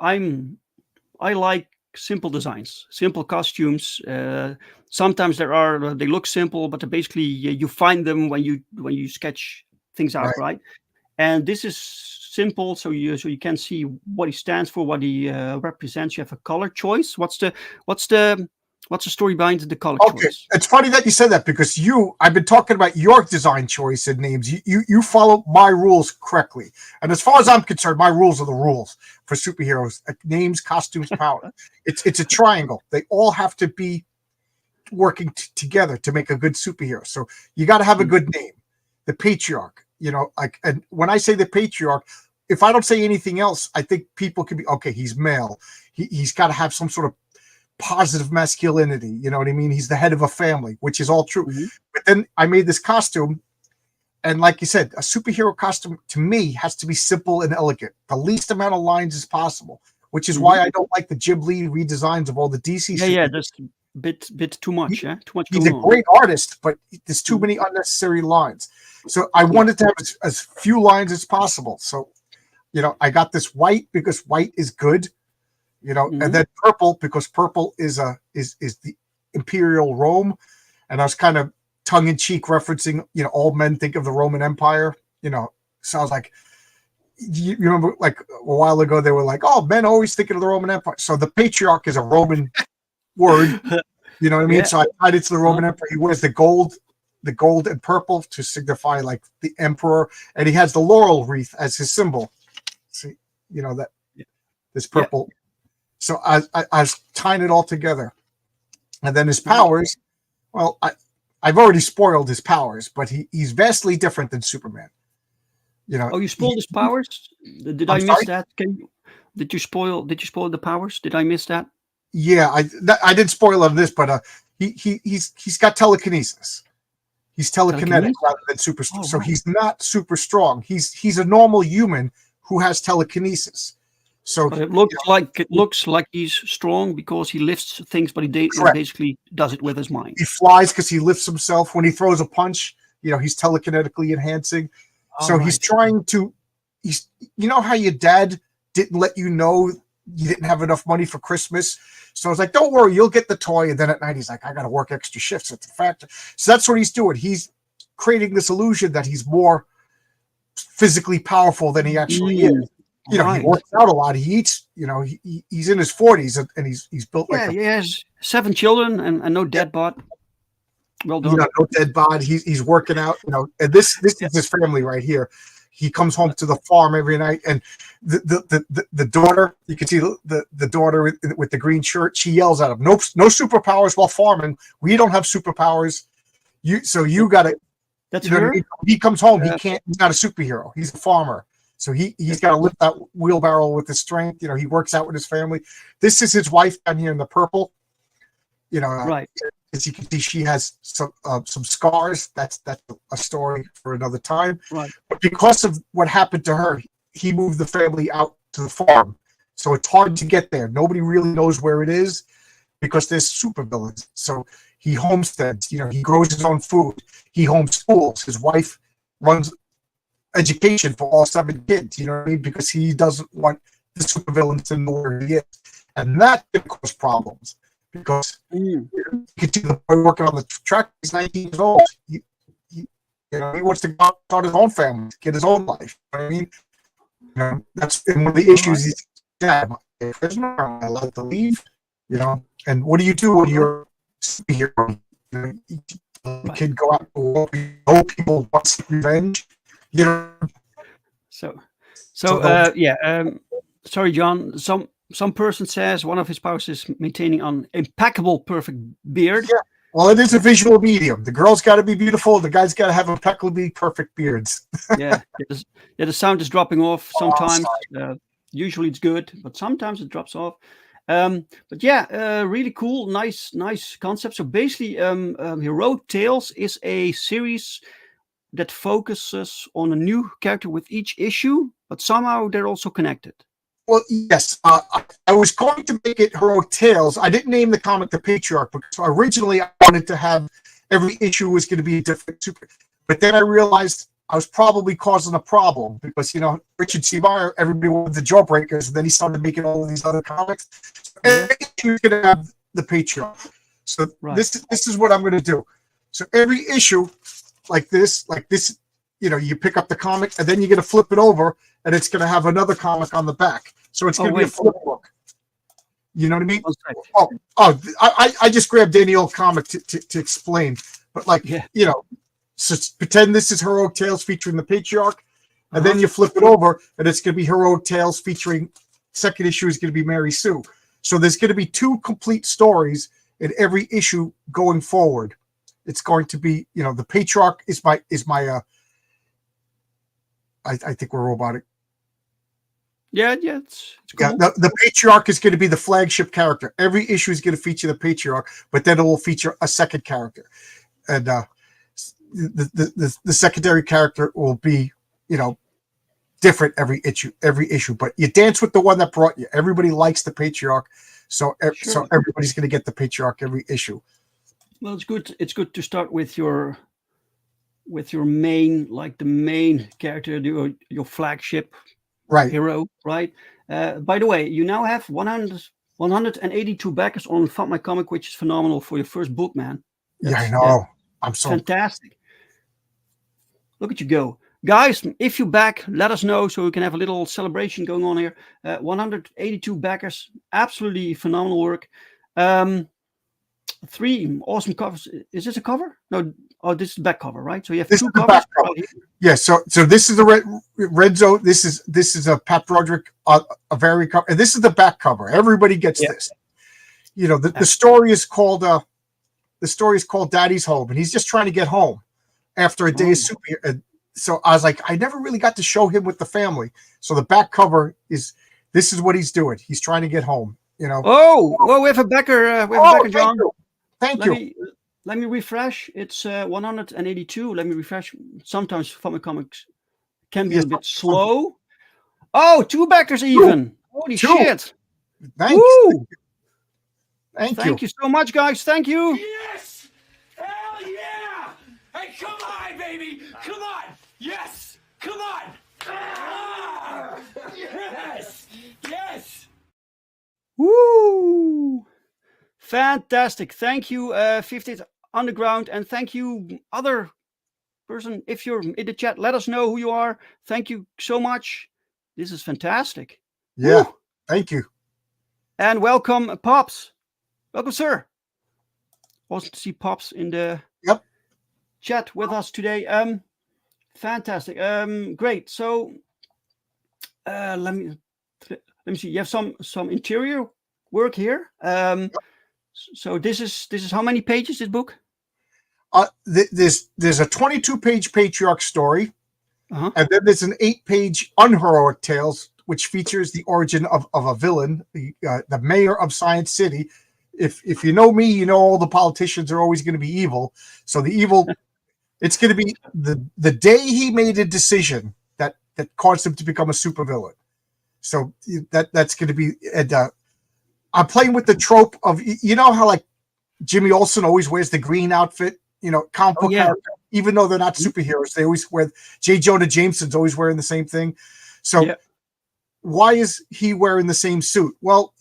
I like simple designs, simple costumes. Sometimes they look simple, but basically you find them when you sketch things out, right? And this is simple, so you can see what he stands for, what he represents. You have a color choice. What's the story behind the color choice? It's funny that you said that, because I've been talking about your design choice and names. You follow my rules correctly, and as far as I'm concerned, my rules are the rules for superheroes: names, costumes, power. It's a triangle. They all have to be working together to make a good superhero. So you got to have a good name. The Patriarch. And when I say the Patriarch, if I don't say anything else, I think people can be okay. He's male. He's got to have some sort of positive masculinity. You know what I mean? He's the head of a family, which is all true. But then I made this costume, and like you said, a superhero costume to me has to be simple and elegant, the least amount of lines as possible, which is why I don't like the Jim Lee redesigns of all the DC. Yeah, that's a bit too much. Too much. He's a great artist, but there's too many unnecessary lines. So I wanted to have as few lines as possible. So, I got this white because white is good. And then purple because purple is the Imperial Rome, and I was kind of tongue in cheek referencing, all men think of the Roman Empire, So I was like, you remember, like a while ago, they were like, "Oh, men always thinking of the Roman Empire." So the Patriarch is a Roman word, you know what I mean? Yeah. So I tied it to the Roman Empire. He wears the gold and purple to signify like the emperor, and he has the laurel wreath as his symbol. See, that this purple. Yeah. So I was tying it all together. And then his powers, well, I've already spoiled his powers, but he's vastly different than Superman. Oh, you spoiled his powers? Did I miss that? Did you spoil the powers? Did I miss that? Yeah, I did spoil on this, but he's got telekinesis. He's telekinetic rather than super strong. So he's not super strong. He's a normal human who has telekinesis. So but it looks like he's strong because he lifts things, but he basically does it with his mind. He flies because he lifts himself. When he throws a punch, he's telekinetically enhancing. So he's trying to. How your dad didn't let you know you didn't have enough money for Christmas. So I was like, don't worry, you'll get the toy. And then at night, he's like, I got to work extra shifts at the factory. So that's what he's doing. He's creating this illusion that he's more physically powerful than he actually is. He works out a lot. He eats, he's in his 40s and he's built like he has 7 children and no dead bod. Well done. No dead bod. He's working out, and this is his family right here. He comes home to the farm every night, and the daughter, you can see the daughter with the green shirt. She yells at him, "No superpowers while farming. We don't have superpowers. You got to." That's her. He comes home. He can't. He's not a superhero. He's a farmer. So he's got to lift that wheelbarrow with his strength. He works out with his family. This is his wife down here in the purple. Right. as you can see, she has some scars. That's a story for another time. Right. But because of what happened to her, he moved the family out to the farm, so it's hard to get there. Nobody really knows where it is because there's supervillains. So he homesteads. You know, he grows his own food. He homeschools. His wife runs education for all 7 kids. You know what I mean? Because he doesn't want the supervillains to know where he is, and that can cause problems. Because you can see the boy working on the track. He's 19 years old. He wants to go out, start his own family, get his own life. You know what I mean? You know, that's one of the issues. He's am I a prisoner? Am I allowed to leave? You know, and what do you do when you're a superhero? You know, you can go out and walk. People want revenge. You know. Sorry, John. Some person says one of his powers is maintaining an impeccable, perfect beard. Yeah. Well, it is a visual medium. The girl's got to be beautiful. The guy's got to have impeccably perfect beards. The sound is dropping off sometimes. Usually it's good, but sometimes it drops off. Really cool, nice concept. So basically, Heroic Tales is a series that focuses on a new character with each issue, but somehow they're also connected. Well, yes. I was going to make it Heroic Tales. I didn't name the comic The Patriarch because originally I wanted to have every issue was going to be a different super. But then I realized I was probably causing a problem because, you know, Richard C. Meyer, everybody wanted the Jawbreakers, and then he started making all of these other comics. Every issue is going to have the Patriarch. So this is what I'm going to do. So every issue like this, you know, you pick up the comic and then you're going to flip it over and it's going to have another comic on the back. So it's going to be a flip book. You know what I mean? I just grabbed any old comic to explain. But you know, so pretend this is Heroic Tales featuring the Patriarch, and then you flip it over and it's going to be Heroic Tales featuring, second issue is going to be Mary Sue. So there's going to be 2 complete stories in every issue going forward. It's going to be, you know, the Patriarch is my I think we're robotic. It's cool. Yeah, the Patriarch is going to be the flagship character. Every issue is going to feature the Patriarch, but then it will feature a second character, and the secondary character will be, you know, different every issue. But you dance with the one that brought you. Everybody likes the Patriarch, so everybody's going to get the Patriarch every issue. Well, it's good. It's good to start with your main, like the main character, your flagship hero, right? By the way, you now have 182 backers on FundMyComic, which is phenomenal for your first book, man. I know. I'm so fantastic. Look at you go. Guys, if you back, let us know so we can have a little celebration going on here. 182 backers, absolutely phenomenal work. 3 awesome covers. Is this a cover? No. Oh, this is the back cover, right? So you have 2 covers. Right, yeah. So this is the red zone. This is a Pat Broderick, a very cover, and this is the back cover. Everybody gets this. You know, the story is called Daddy's Home, and he's just trying to get home after a day of super. So I was like, I never really got to show him with the family. So the back cover is what he's doing. He's trying to get home. You know. Oh, we have a backer. John. Thank you. Let me refresh. It's 182. Let me refresh. Sometimes FundMyComics can be a bit slow. Oh, 2 backers even. Holy shit. Thanks. Woo. Thank you so much, guys. Thank you. Yes! Hell yeah! Hey, come on, baby! Come on! Yes! Come on! Ah! Yes! Yes! Woo! Fantastic. Thank you, 50th Underground, and thank you, other person. If you're in the chat, let us know who you are. Thank you so much. This is fantastic. Yeah. Woo. Thank you. And welcome, Pops. Welcome, sir. Awesome to see Pops in the chat with us today. Fantastic. Great. So let me see. You have some interior work here. So this is how many pages, this book? There's a 22-page Patriarch story, and then there's an 8-page Unheroic Tales, which features the origin of a villain, the mayor of Science City. if you know me, you know all the politicians are always going to be evil. So the evil, it's going to be the day he made a decision that caused him to become a supervillain. So that's going to be. And I'm playing with the trope of, you know how like Jimmy Olsen always wears the green outfit. You know, comic book character, even though they're not superheroes, they always wear. J. Jonah Jameson's always wearing the same thing. So why is he wearing the same suit? Well,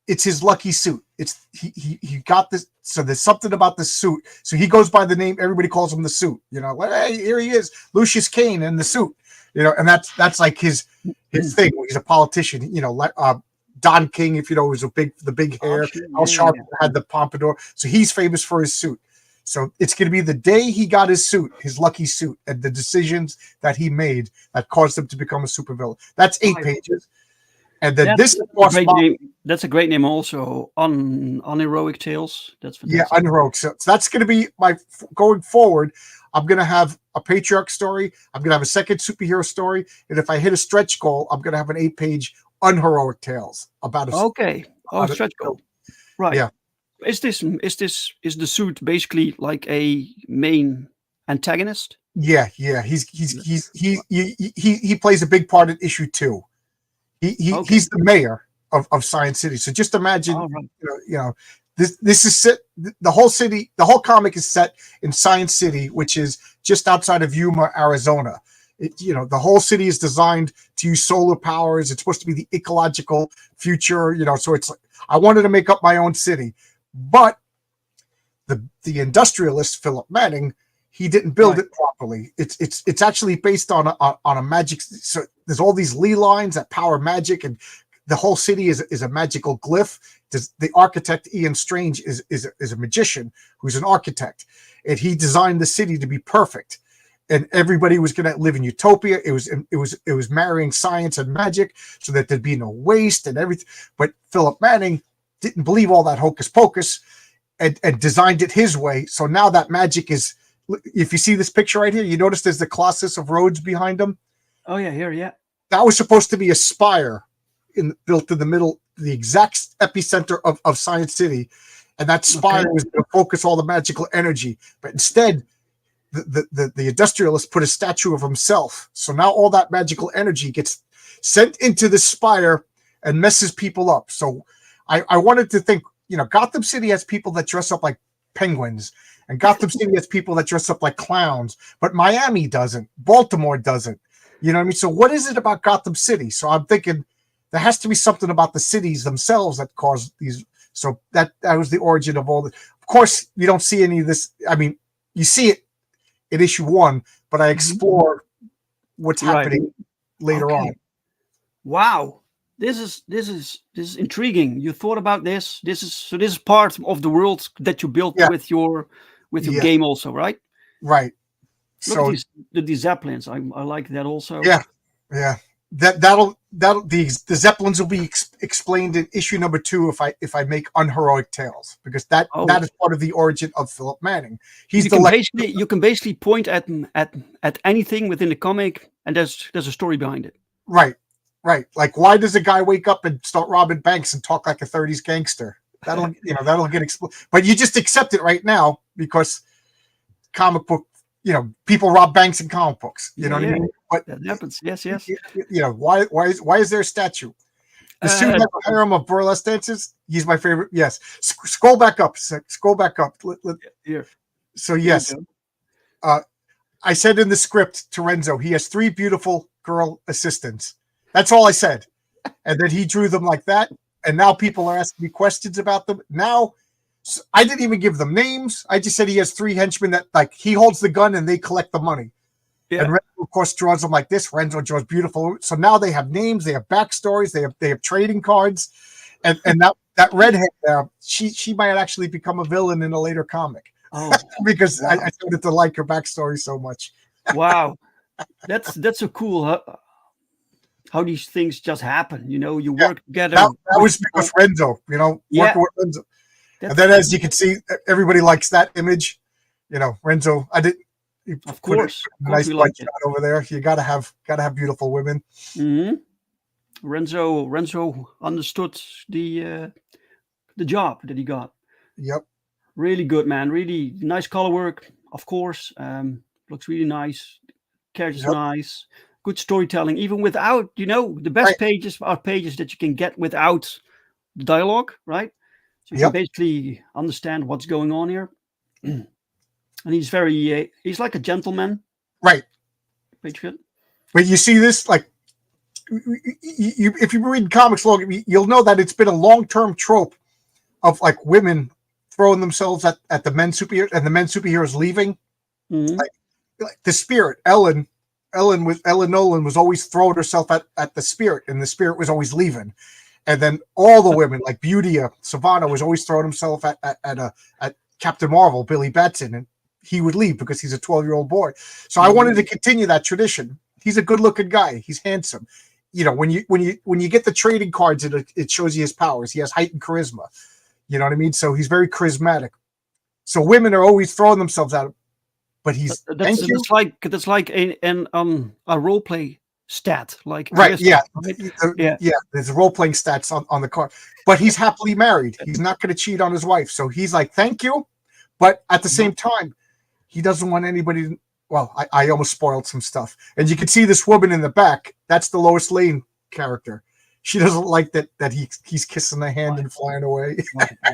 it's his lucky suit. It's he got this. So there's something about the suit. So he goes by the name. Everybody calls him the suit. You know, like, hey, here he is, Lucius Kane in the suit. You know, and that's like his thing. He's a politician. You know, like Don King, if you know, was the big hair. Al Sharpton had the pompadour. So he's famous for his suit. So it's going to be the day he got his suit, his lucky suit, and the decisions that he made that caused him to become a supervillain. That's 8 pages. And then that's a great name also, Unheroic Tales. That's fantastic. Yeah, Unheroic. So that's going to be my, going forward, I'm going to have a patriarch story. I'm going to have a second superhero story. And if I hit a stretch goal, I'm going to have an 8-page Unheroic Tales about a stretch goal. Right. Yeah. Is the suit basically like a main antagonist? Yeah. He plays a big part in issue 2. He's the mayor of Science City. So just imagine, you know, this is set. The whole city, the whole comic is set in Science City, which is just outside of Yuma, Arizona. You know, the whole city is designed to use solar powers. It's supposed to be the ecological future. You know, so it's like, I wanted to make up my own city. But the industrialist Philip Manning, he didn't build it properly. It's actually based on a magic. So there's all these Lee lines that power magic, and the whole city is a magical glyph. The architect Ian Strange is a magician who's an architect, and he designed the city to be perfect. And everybody was going to live in utopia. It was marrying science and magic so that there'd be no waste and everything. But Philip Manning didn't believe all that hocus pocus and designed it his way. So now that magic is, if you see this picture right here, you notice there's the Colossus of Rhodes behind him. Oh yeah, here, yeah. That was supposed to be a spire built in the middle, the exact epicenter of Science City. And that spire was going to focus all the magical energy. But instead, the industrialist put a statue of himself. So now all that magical energy gets sent into the spire and messes people up. So I wanted to think, you know, Gotham City has people that dress up like penguins, and Gotham City has people that dress up like clowns, but Miami doesn't. Baltimore doesn't. You know what I mean? So what is it about Gotham City? So I'm thinking there has to be something about the cities themselves that caused these. So that was the origin of all the. Of course, you don't see any of this. I mean, you see it in issue 1, but I explore what's happening later on. Wow. This is intriguing. You thought about this. This is part of the world that you built with your game also, right? Right. Look at the Zeppelins. I like that also. Yeah. That'll the Zeppelins will be explained in issue number 2 if I make Unheroic Tales, because that is part of the origin of Philip Manning. You can basically point at anything within the comic, and there's a story behind it. Right. Like, why does a guy wake up and start robbing banks and talk like a 30s gangster? That'll get explained. But you just accept it right now because comic book, you know, people rob banks in comic books. You know what I mean? But that happens. Yes. You know, why is there a statue? The student have a harem of burlesque dancers. He's my favorite. Yes. Scroll back up. Here. So yes, I said in the script to Renzo, he has 3 beautiful girl assistants. That's all I said. And then he drew them like that. And now people are asking me questions about them. Now, I didn't even give them names. I just said he has 3 henchmen that, like, he holds the gun and they collect the money. Yeah. And Renzo, of course, draws them like this. Renzo draws beautiful. So now they have names, they have backstories, they have trading cards. And that redhead there, she might actually become a villain in a later comic. Oh, because I started to like her backstory so much. Wow. That's so cool. How these things just happen, you know, you work together. That was because Renzo, you know, working with Renzo. And then, as you can see, everybody likes that image. You know, Renzo, of course, nice like shot over there. You gotta have beautiful women. Mm-hmm. Renzo understood the the job that he got. Yep. Really good, man. Really nice color work, of course. Looks really nice. Characters nice. Good storytelling, even without, the best pages are pages that you can get without the dialogue, right? So you can basically understand what's going on here. And he's he's like a gentleman. Right. Patriot. But you see this, like, if you read comics long, you'll know that it's been a long-term trope of like women throwing themselves at the men superheroes and the men superheroes leaving. Like the Spirit, Ellen Nolan was always throwing herself at the Spirit, and the Spirit was always leaving. And then all the women, like Beautia, Savannah, was always throwing himself at Captain Marvel, Billy Batson, and he would leave because he's a 12-year-old boy. So I wanted to continue that tradition. He's a good-looking guy. He's handsome. When you get the trading cards, it shows you his powers. He has heightened charisma. You know what I mean? So he's very charismatic. So women are always throwing themselves at him. But he's that's like a role play stat, like right, yeah, right? Yeah. There's role playing stats on the card, but he's happily married. He's not going to cheat on his wife, so he's like, thank you, but at the same time, he doesn't want anybody. Well, I almost spoiled some stuff, and you can see this woman in the back. That's the Lois Lane character. She doesn't like that he's kissing the hand and flying away.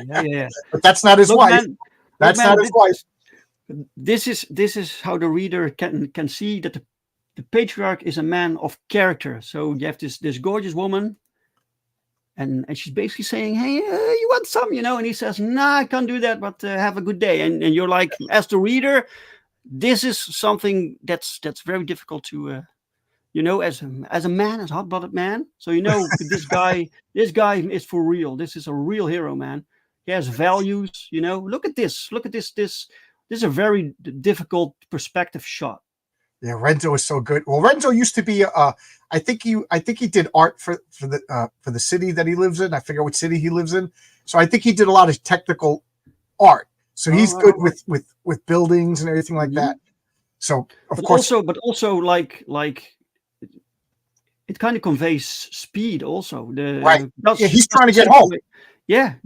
Yeah. But that's not his wife. That's not his wife. This is how the reader can see that the patriarch is a man of character. So you have this gorgeous woman, and she's basically saying, hey, you want some, and he says, nah, I can't do that, but have a good day. And you're like, as the reader, this is something that's very difficult to as a man, as a hot-blooded man. So this guy is for real. This is a real hero, man. He has values. Look at this. This is a very difficult perspective shot. Yeah, Renzo is so good. Well, Renzo used to be I think he did art for the city that he lives in. I forget what city he lives in. So I think he did a lot of technical art. So he's good with buildings and everything like that. So of course, but also like it kind of conveys speed also. Right. He's trying to get home. Yeah.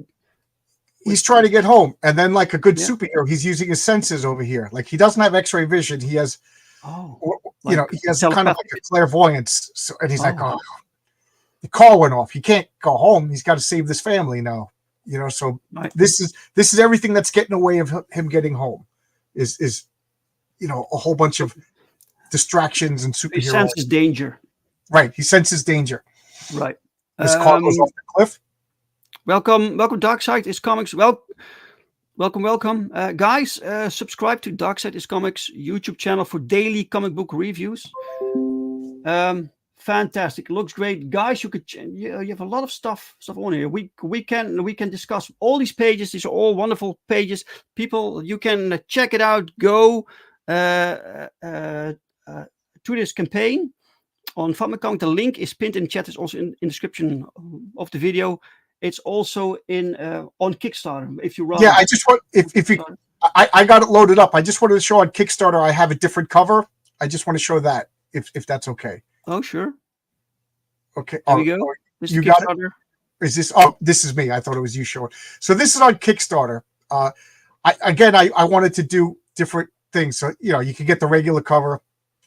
He's trying to get home, and then like a good superhero, he's using his senses over here. Like he doesn't have X-ray vision. He has, he has kind of like a clairvoyance. So, and he's like, oh, the car went off. He can't go home. He's got to save this family now. So this is everything that's getting in the way of him getting home. Is a whole bunch of distractions and superheroes. He senses danger. Right. He senses danger. Right. This car goes off the cliff. Welcome, Darkside is Comics. Welcome, guys. Subscribe to Darkside is Comics YouTube channel for daily comic book reviews. Fantastic, looks great, guys. You have a lot of stuff on here. We can discuss all these pages. These are all wonderful pages. People, you can check it out. Go to this campaign on FundMyComic. The link is pinned in the chat. It's also in the description of the video. It's also on Kickstarter. If you run, I just want if you, I got it loaded up. I just wanted to show on Kickstarter. I have a different cover. I just want to show that if that's okay. Oh sure. Okay. There we go. You got it. Is this? Oh, this is me. I thought it was you showing. So this is on Kickstarter. I wanted to do different things. So you could get the regular cover.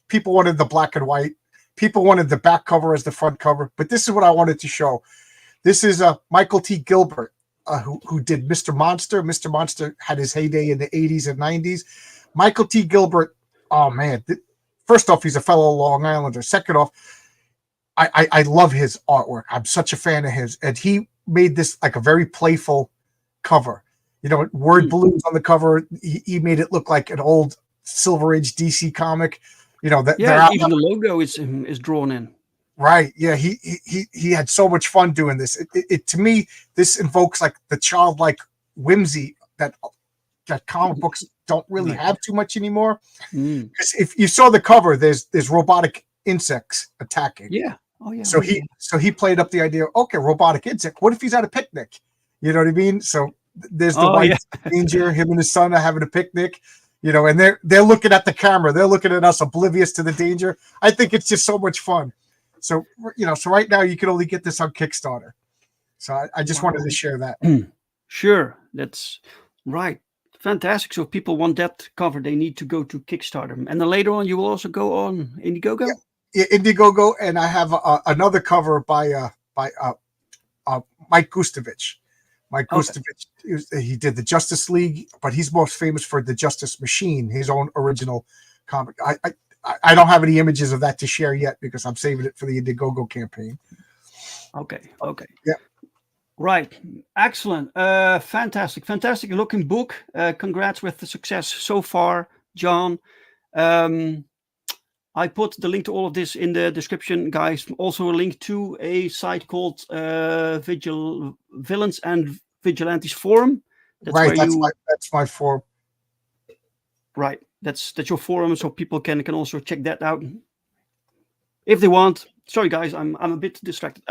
People wanted the black and white. People wanted the back cover as the front cover. But this is what I wanted to show. This is Michael T. Gilbert, who did Mr. Monster. Mr. Monster had his heyday in the 80s and 90s. Michael T. Gilbert, oh, man. First off, he's a fellow Long Islander. Second off, I love his artwork. I'm such a fan of his. And he made this like a very playful cover. Word balloons on the cover. He made it look like an old Silver Age DC comic. Even the logo is drawn in. Right. Yeah. He had so much fun doing this. It to me, this invokes like the childlike whimsy that comic books don't really have too much anymore. Because if you saw the cover, there's robotic insects attacking. Yeah. Oh yeah. So he played up the idea. Okay, robotic insect. What if he's at a picnic? You know what I mean? So there's the white danger. Him and his son are having a picnic. And they're looking at the camera. They're looking at us, oblivious to the danger. I think it's just so much fun. So right now you can only get this on Kickstarter. So I just wanted to share that. Sure, that's right. Fantastic. So if people want that cover, they need to go to Kickstarter, and then later on you will also go on Indiegogo. Yeah, Indiegogo, and I have another cover by Mike Gustovich. Mike Gustovich, he did the Justice League, but he's most famous for the Justice Machine, his own original comic. I don't have any images of that to share yet because I'm saving it for the Indiegogo campaign. Okay. Yeah. Right. Excellent. Fantastic looking book. Congrats with the success so far, John. I put the link to all of this in the description, guys. Also a link to a site called Villains and Vigilantes Forum. That's my forum. Right. That's your forum, so people can also check that out if they want. Sorry, guys, I'm a bit distracted.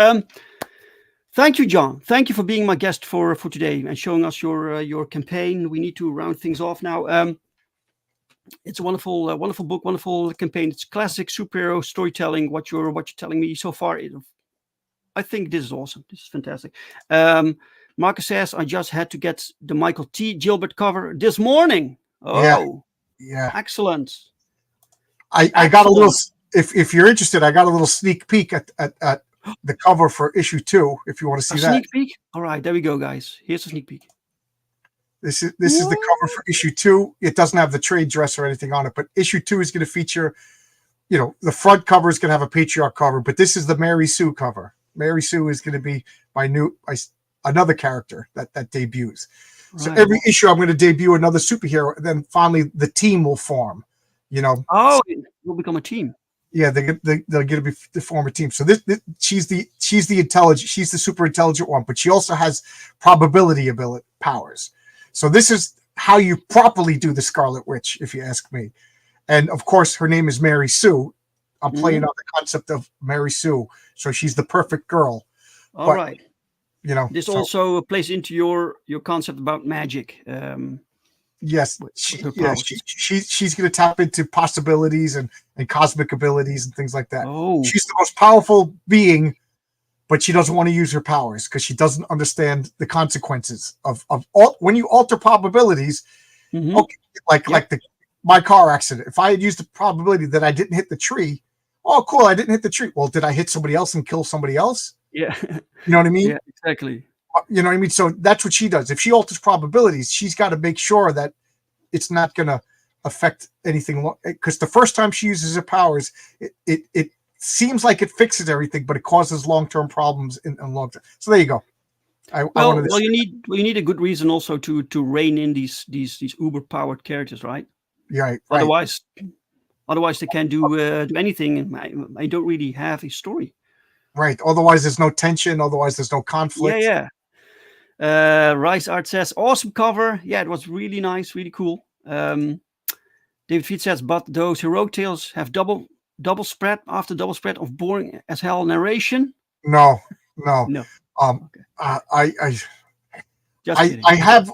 Thank you, John. Thank you for being my guest for today and showing us your campaign. We need to round things off now. It's a wonderful book, wonderful campaign. It's classic superhero storytelling. What you're telling me so far, I think this is awesome. This is fantastic. Marcus says I just had to get the Michael T. Gilbert cover this morning. Oh, yeah. Excellent. I got a little. If you're interested, I got a little sneak peek at the cover for issue 2. If you want to see that sneak peek. All right, there we go, guys. Here's a sneak peek. This is the cover for issue 2. It doesn't have the trade dress or anything on it, but issue 2 is going to feature, the front cover is going to have a patriarch cover, but this is the Mary Sue cover. Mary Sue is going to be another character that debuts. Right. So every issue I'm going to debut another superhero, and then finally the team will form. Oh, it will become a team. Yeah, they're going to be the former team. So she's the intelligent, she's the super intelligent one, but she also has probability powers. So this is how you properly do the Scarlet Witch, if you ask me. And of course, her name is Mary Sue. I'm playing on the concept of Mary Sue, so she's the perfect girl. All right. This so, also plays into your concept about magic. Yes, she's going to tap into possibilities and cosmic abilities and things like that. Oh, she's the most powerful being, but she doesn't want to use her powers because she doesn't understand the consequences of when you alter probabilities. Okay, like my car accident. If I had used the probability that I didn't hit the tree, oh, cool, I didn't hit the tree. Well, did I hit somebody else and kill somebody else? Yeah, you know what I mean. Yeah, exactly. You know what I mean? So that's what she does. If she alters probabilities, she's got to make sure that it's not going to affect anything. Because the first time she uses her powers, it seems like it fixes everything, but it causes long-term problems in long term. So there you go. You need a good reason also to rein in these uber-powered characters, right? Yeah. Right. Otherwise they can't do anything. And I don't really have a story. Right. Otherwise, there's no tension. Otherwise, there's no conflict. Yeah. Rice Art says, awesome cover. Yeah, it was really nice, really cool. David Feet says, but those heroic tales have double spread after double spread of boring as hell narration. No. Okay. I have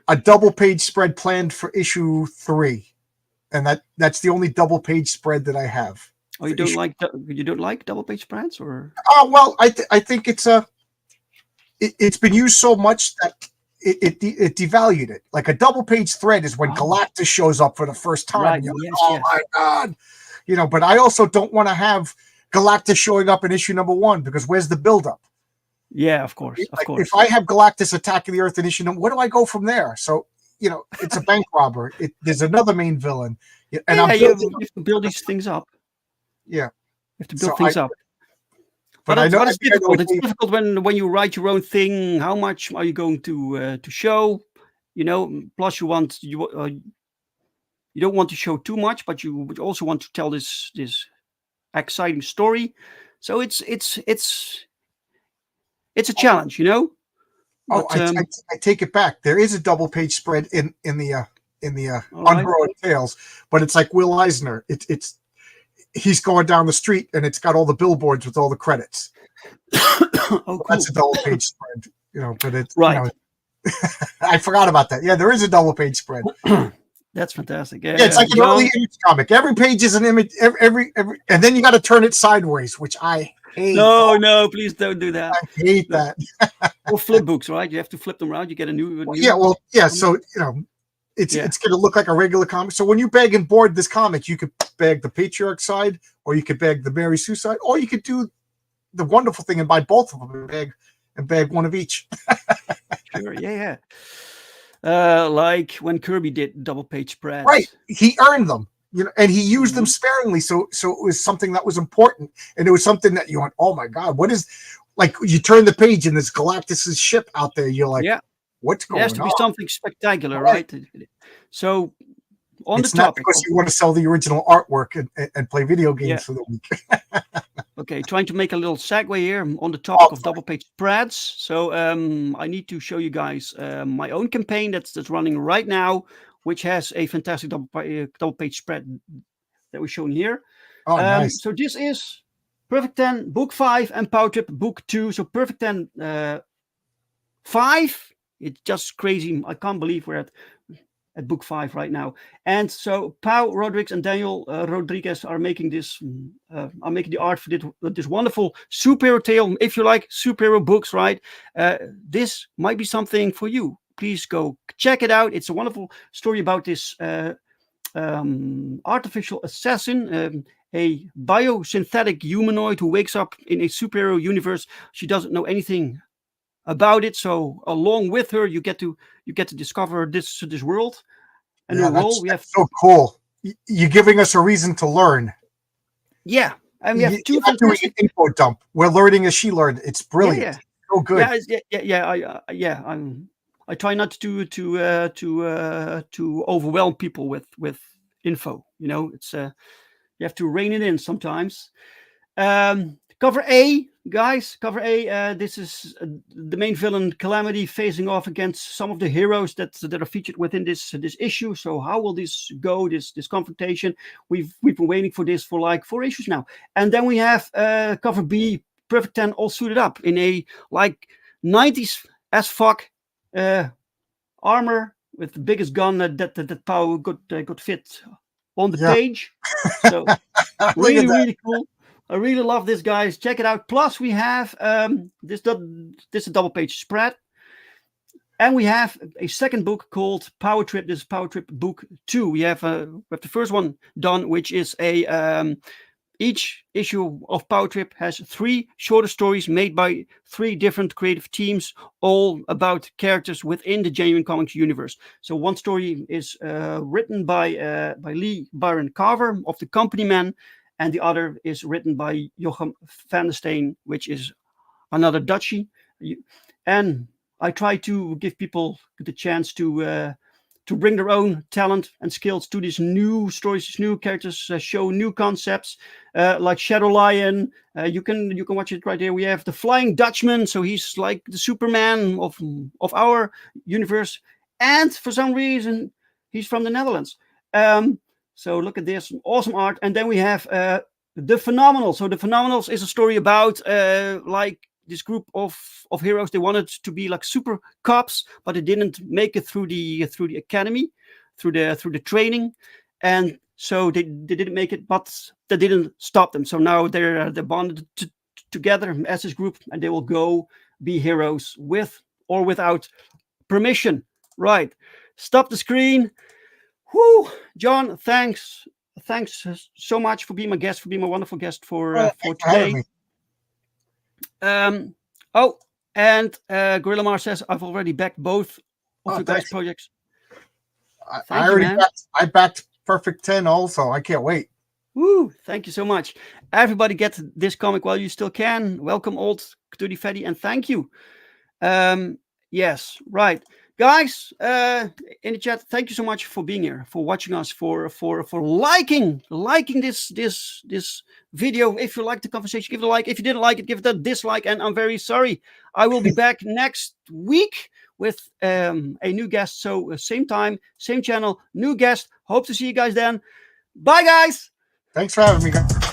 a double page spread planned for issue 3, and that's the only double page spread that I have. Oh, you don't like double page spreads, or? Oh well, I think it's been used so much that it devalued it. Like a double page thread is when Galactus shows up for the first time. Right. My God, But I also don't want to have Galactus showing up in issue number 1 because where's the buildup? Yeah, of course. If I have Galactus attacking the Earth in issue number, where do I go from there? So it's a bank robber. There's another main villain, and you have to build these things up. Yeah, you have to build things up. But it's difficult. It's difficult when you write your own thing. How much are you going to show? Plus you don't want to show too much, but you also want to tell this exciting story. So it's a challenge, But, I take it back. There is a double page spread in the Unheroic Tales, but it's like Will Eisner. He's going down the street and it's got all the billboards with all the credits. Cool. That's a double page spread, but it's right. I forgot about that. Yeah, there is a double page spread. That's fantastic. Yeah, it's like an early image comic. Every page is an image, every and then you got to turn it sideways, which I hate. No, please don't do that. I hate that. or flip books, right? You have to flip them around. You get a new. So it's going to look like a regular comic. So when you bag and board this comic, you could bag the patriarch side, or you could bag the Mary Sue side, or you could do the wonderful thing and buy both of them and bag one of each. Sure, yeah. Like when Kirby did double page spreads. Right, he earned them, and he used them sparingly. So it was something that was important, and it was something that you went, oh my god, what is, like, you turn the page and there's Galactus's ship out there. You're like, what's going on? It has to be something spectacular, right? So on it's the not topic, because you want to sell the original artwork and play video games for the week. Okay, trying to make a little segue here on the topic of double page spreads. So I need to show you guys my own campaign that's running right now, which has a fantastic double page spread that we're showing here. Oh, nice. So this is Perfect 10 Book 5 and POWERTRIP Book 2. So Perfect 10 5. It's just crazy. I can't believe we're at Book 5 right now. And so Pau Rodriguez and Daniel Rodriguez are making this, are making the art for this wonderful superhero tale. If you like superhero books, right? This might be something for you. Please go check it out. It's a wonderful story about this artificial assassin, a biosynthetic humanoid who wakes up in a superhero universe. She doesn't know anything about it, so along with her you get to discover this world. And that's so cool. You're giving us a reason to learn. Yeah, and we have two. You're not doing an info dump. We're learning as she learned. It's brilliant. Yeah. So good. I try not to overwhelm people with info. It's you have to rein it in sometimes. Cover A, guys. Cover A. This is the main villain, Calamity, facing off against some of the heroes that are featured within this issue. So how will this go? This confrontation. We've been waiting for this for like 4 issues now. And then we have cover B, Perfect 10, all suited up in a like 90s as fuck armor with the biggest gun that Pau got fit on the page. So really cool. I really love this, guys. Check it out. Plus, we have this is a double page spread, and we have a second book called POWERTRIP. This is POWERTRIP Book 2. We have the first one done, which is each issue of POWERTRIP has 3 shorter stories made by 3 different creative teams, all about characters within the Genuine Comics universe. So one story is written by Lee Byron Carver of The Company Man. And the other is written by Jochem van der Steen, which is another Dutchie. And I try to give people the chance to bring their own talent and skills to these new stories, these new characters, show new concepts, like Shadow Lion. You can watch it right here. We have the Flying Dutchman, so he's like the Superman of our universe. And for some reason, he's from the Netherlands. So look at this, awesome art. And then we have The Phenomenals. So The Phenomenals is a story about like this group of heroes. They wanted to be like super cops, but they didn't make it through the academy, through the training, and so they didn't make it. But that didn't stop them. So now they're bonded together as this group, and they will go be heroes with or without permission. Right. Stop the screen. Whoo, John, thanks so much for being my guest, for being my wonderful guest for today. And Gorilla Mars says I've already backed both of you guys' projects. I backed Perfect 10 also. I can't wait. Woo! Thank you so much. Everybody get this comic while you still can. Welcome, old Cthulhu Fetty, and thank you. Yes, right. Guys, in the chat, thank you so much for being here, for watching us, for liking this video. If you liked the conversation, give it a like. If you didn't like it, give it a dislike. And I'm very sorry. I will be back next week with a new guest. So same time, same channel, new guest. Hope to see you guys then. Bye, guys. Thanks for having me, guys.